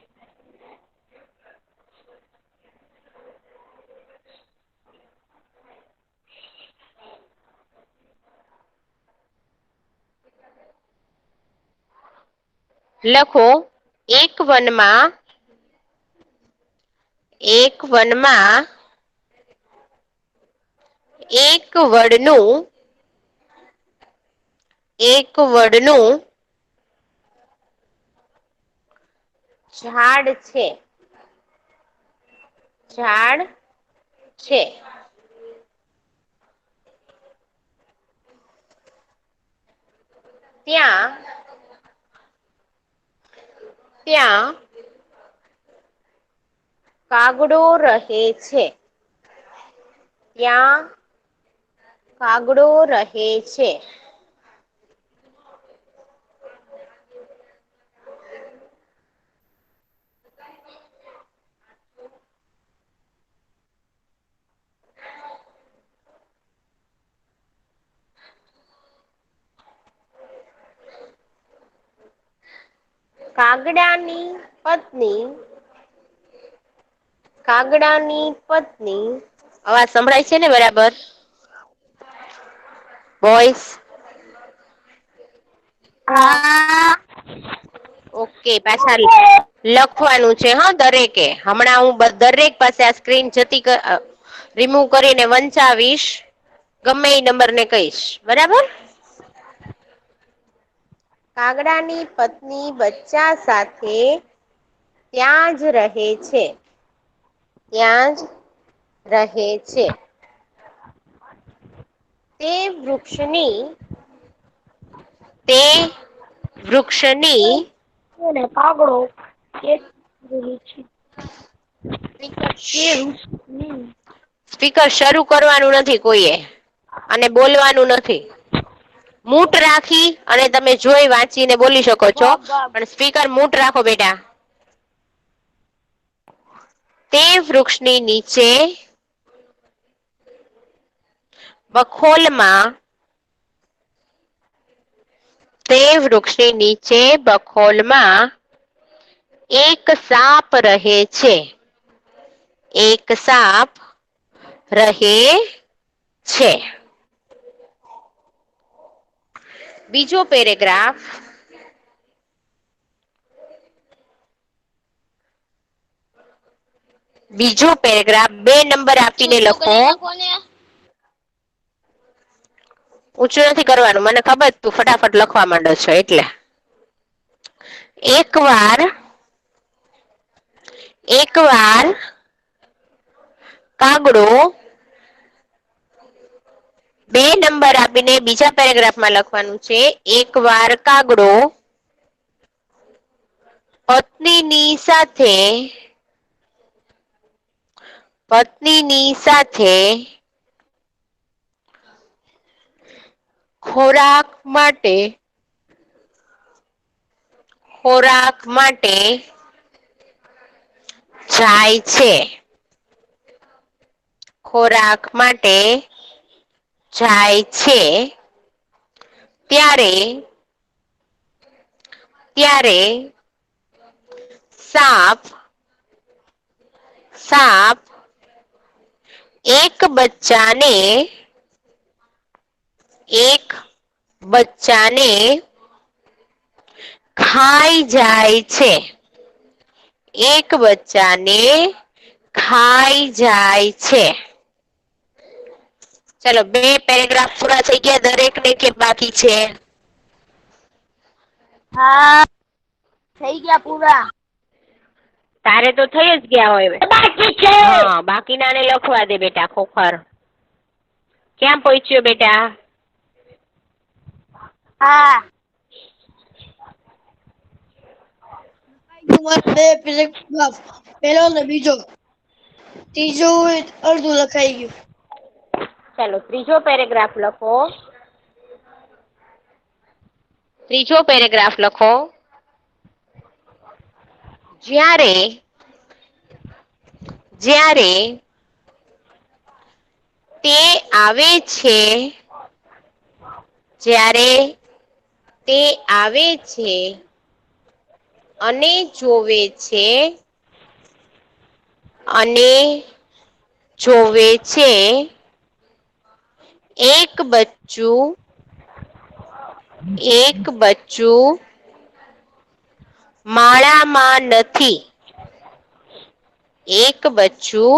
લખો એક વનમાં એક વડનું ઝાડ છે. ઝાડ છે. ત્યાં કાગડો રહે છે. ત્યાં કાગડો રહે છે. કાગડાની પત્ની અવાજ સંભળાય છે ને બરાબર? બોઈસ હા. ઓકે, પાછા લખવાનું છે હા દરેકે. હમણાં હું દરેક પાસે આ સ્ક્રીન રિમૂવ કરીને વંચાવીશ, ગમે એ નંબર ને કહીશ, બરાબર? કાગડાની પત્ની બચ્ચા સાથે ત્યાં જ રહે છે. ત્યાં જ રહે છે. તે વૃક્ષની કાગડો એક સ્પીકર શરૂ કરવાનું નથી કોઈએ અને બોલવાનું નથી. મૂટ રાખી અને તમે જોઈ વાંચીને બોલી શકો છો, પણ સ્પીકર મૂટ રાખો બેટા. તે વૃક્ષની નીચે બખોલમાં તે વૃક્ષની નીચે બખોલમાં એક સાપ રહે છે. એક સાપ રહે છે. બીજો પેરેગ્રાફ. બીજો પેરેગ્રાફ 2 નંબર આપીને લખો. ઊંચું નથી કરવાનું, મને ખબર તું ફટાફટ લખવા માંડે છે એટલે. એકવાર કાગડો 2 નંબર આપીને બીજા પેરેગ્રાફમાં લખવાનું છે. એકવાર કાગડો પત્નીની સાથે ખોરાક માટે જાય છે. ખોરાક માટે જાય છે. ત્યારે સાપ એક બચ્ચાને ખાઈ જાય છે. એક બચ્ચાને ખાઈ જાય છે. ચલો 2 પેરેગ્રાફ પૂરા થઈ ગયા. દરેક ને કે બાકી છે? હા, થઈ ગયા પૂરા. તારે તો થઈ જ ગયા હોય. બાકી છે. હા, બાકીનાને લખવા દે બેટા. ખોખર ક્યાં પહોંચ્યો બેટા? હા. પહેલો ને બીજો, ત્રીજો અડધું લખાઈ ગયું. ચાલો ત્રીજો પેરેગ્રાફ લખો. ત્રીજો પેરેગ્રાફ લખો. જ્યારે તે આવે છે અને જોવે છે એક બચ્ચું માળામાં નથી. એક બચ્ચું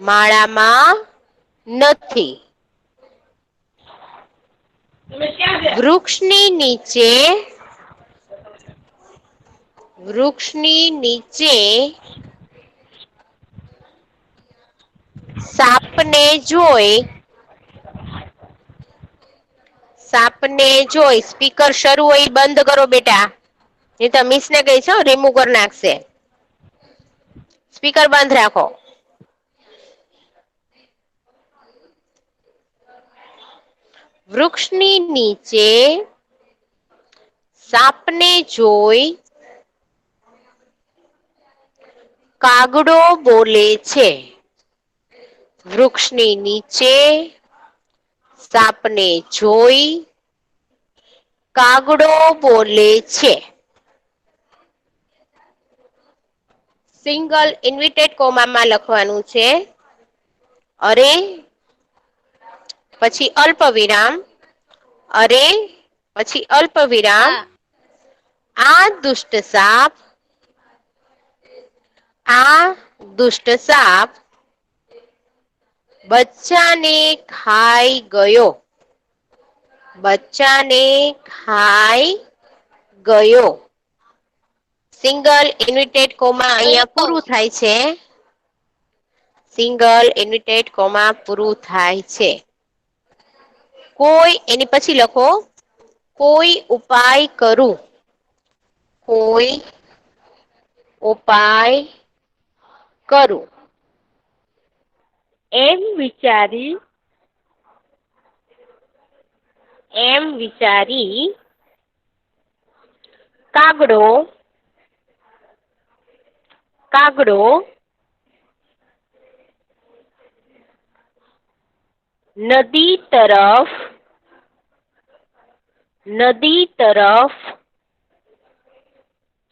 માળામાં નથી. વૃક્ષની નીચે સાપને જોઈ સ્પીકર શરૂ હોય બંધ કરો બેટા. નહીં તો મિસ ને કહીશ રિમૂવ કરી નાખશે. સ્પીકર બંધ રાખો. વૃક્ષની નીચે સાપને જોઈ કાગડો બોલે છે. વૃક્ષની નીચે સાપને જોઈ કાગડો બોલે છે. સિંગલ ઇન્વિટેડ કોમામાં લખવાનું છે. અરે પછી અલ્પ વિરામ, અરે પછી અલ્પ વિરામ, આ દુષ્ટ સાપ બચ્ચાને ખાઈ ગયો. બચ્ચાને ખાઈ ગયો. સિંગલ ઇન્વિટેડ કોમા અહીંયા પૂરું થાય છે. સિંગલ ઇન્વિટેડ કોમા પૂરું થાય છે. કોઈ એની પછી લખો કોઈ ઉપાય કરું. કોઈ ઉપાય કરું. એમ વિચારી કાગડો નદી તરફ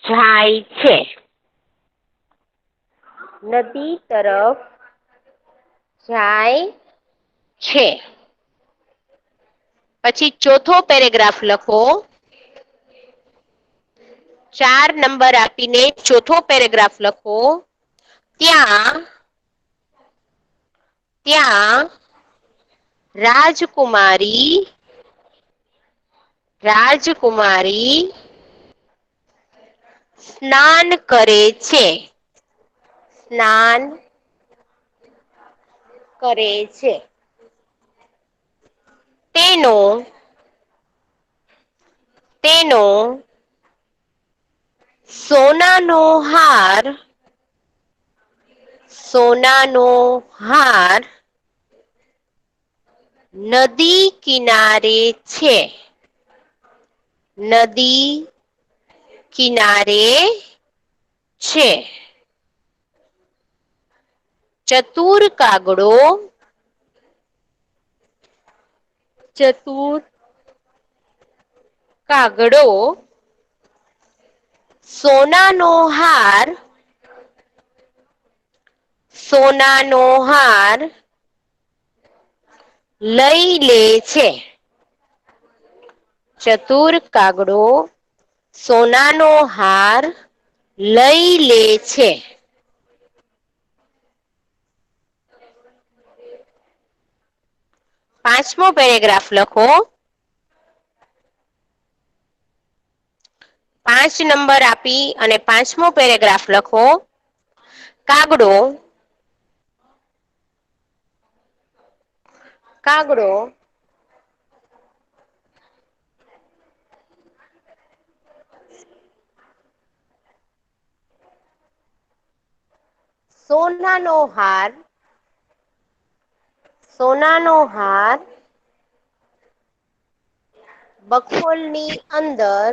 જાય છે. નદી તરફ જાય છે. પછી ચોથો પેરેગ્રાફ લખો. 4 નંબર આપીને ચોથો પેરેગ્રાફ લખો. ત્યાં રાજકુમારી સ્નાન કરે છે. તેનો સોનાનો હાર નદી કિનારે છે. ચતુર કાગડો સોનાનો હાર લઈ લે છે. ચતુર કાગડો સોનાનો હાર લઈ લે છે. પાંચમો પેરેગ્રાફ લખો. 5 નંબર આપી અને પાંચમો પેરેગ્રાફ લખો. કાગડો સોનાનો હાર બખોલની અંદર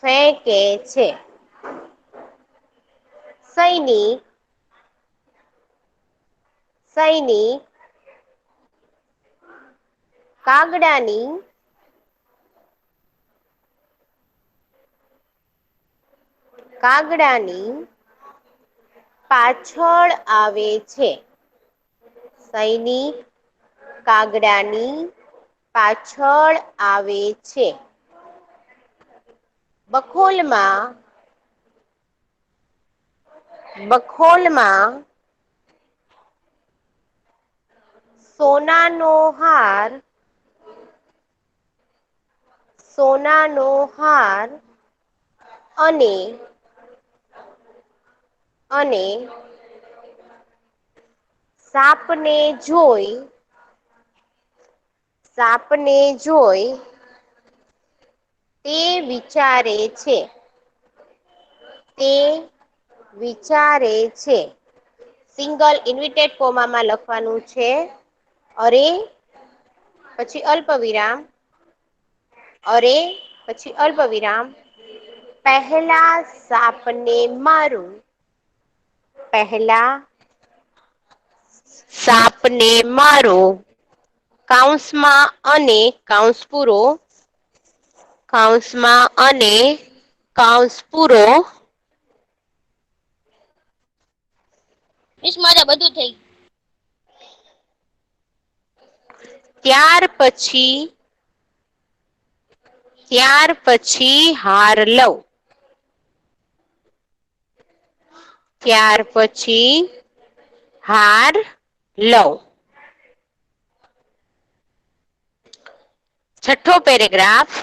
ફેંકે છે. સૈનિક કાગડાની પાછળ આવે છે. સૈનિક કાગડાની પાછળ આવે છે. બખોલમાં સોનાનો હાર અને સાપને જોઈ તે વિચારે છે. સિંગલ ઇન્વિટેડ કોમામાં લખવાનું છે અરે પછી અલ્પવિરામ પહેલા સાપને મારું. કૌંસમાં અને કૌંસ પૂરો મિસ મારે બધું થઈ ગયું. ત્યાર પછી હાર લવ. ત્યાર પછી હાર લવ. છઠ્ઠો પેરેગ્રાફ.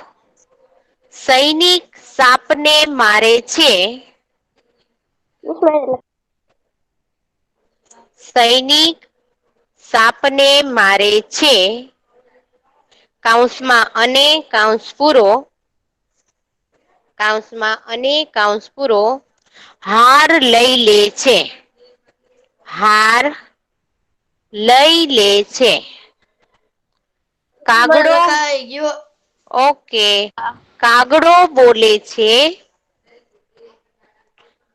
સૈનિક સાપને મારે છે. સૈનિક સાપને મારે છે. કૌંસમાં અને કૌંસ પૂરો. કૌંસમાં અને કૌંસ પૂરો. હાર લઈ લે છે. હાર લઈ લે છે. કાગડો લખાઈ ગયો. ઓકે. કાગડો બોલે છે.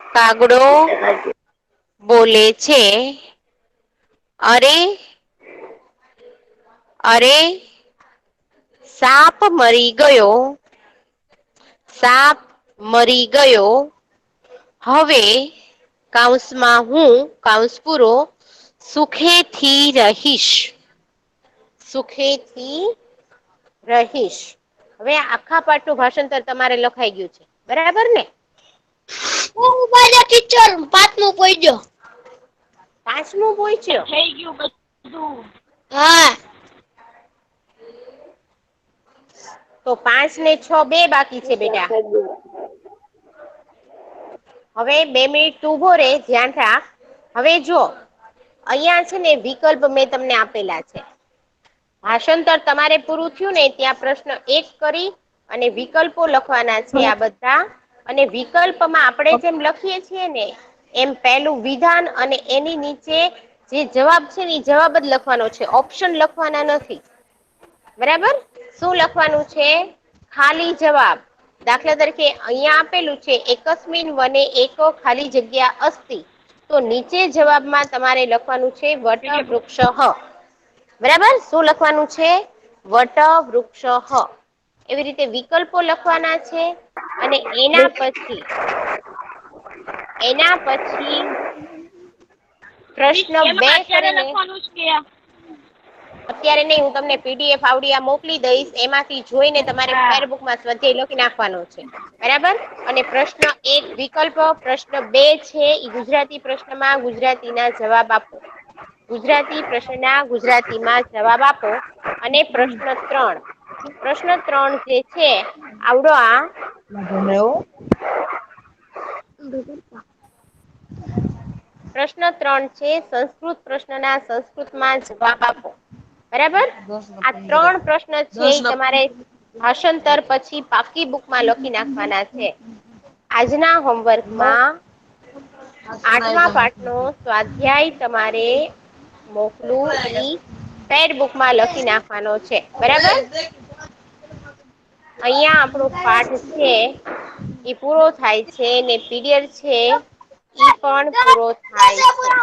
કાગડો બોલે છે. અરે અરે સાપ મરી ગયો. સાપ મરી ગયો. હવે કૌંસમાં હું કૌંસ પૂરો સુખેથી રહીશ. સુખેથી રહીશ. હવે આખા પાઠનું ભાષાંતર તમારે લખાઈ ગયું છે. બરાબર ને? ટીચર પાંચમું પોઈજો. પાંચમું પૂછ્યો. થઈ ગયું બધું. હા. તો 5 ને 6 બે બાકી છે બેટા. હવે 2 મિનિટ તું ઉભો રે, ધ્યાન રાખ. હવે જો અહીંયા છે ને વિકલ્પ મેં તમને આપેલા છે. ભાષાંતર તમારે પૂરું થયું ને ત્યાં પ્રશ્ન 1 કરી અને વિકલ્પો લખવાના છે આ બધા. અને વિકલ્પમાં આપણે જેમ લખીએ છીએ ને એમ પહેલું વિધાન અને એની નીચે જે જવાબ છે ને એ જવાબ જ લખવાનો છે. ઓપ્શન લખવાના નથી. બરાબર? શું લખવાનું છે? ખાલી જવાબ. દાખલા તરીકે અહીંયા આપેલું છે એકસ્મિન વને એક ખાલી જગ્યા અસ્તિ. તો નીચે જવાબમાં તમારે લખવાનું છે વટવૃક્ષઃ. બરાબર? શું લખવાનું છે? વટવૃક્ષઃ. એવી રીતે વિકલ્પો લખવાના છે અને એના પછી પ્રશ્ન એમાં 2 અત્યારે કરીને લખવાનું છે કે અત્યારે નહીં, હું તમને પીડીએફ આવડિયા મોકલી દઈશ. એમાંથી જોઈને તમારે હા. ફેરબુકમાં સ્વાધ્યાય લખી નાખવાનો છે. બરાબર? અને પ્રશ્ન 1 વિકલ્પ, પ્રશ્ન 2 છે એ ગુજરાતી પ્રશ્નમાં ગુજરાતીના જવાબ આપો. ગુજરાતી પ્રશ્નના ગુજરાતીમાં જવાબ આપો. અને પ્રશ્ન 3 જે છે આવડો આ પ્રશ્ન 3 છે સંસ્કૃત પ્રશ્નના સંસ્કૃતમાં જવાબ આપો. બરાબર? આ 3 પ્રશ્ન છે એ તમારે ભાષાંતર પછી પાકી બુકમાં લખી નાખવાના છે. આજના હોમવર્કમાં 8મા પાઠનો સ્વાધ્યાય તમારે મોકલું ઈ ફેરબુકમાં લખી નાખવાનો છે. બરાબર? અહીંયા આપણો પાઠ છે એ પૂરો થાય છે ને પીરિયડ છે ઈ પણ પૂરો થાય છે.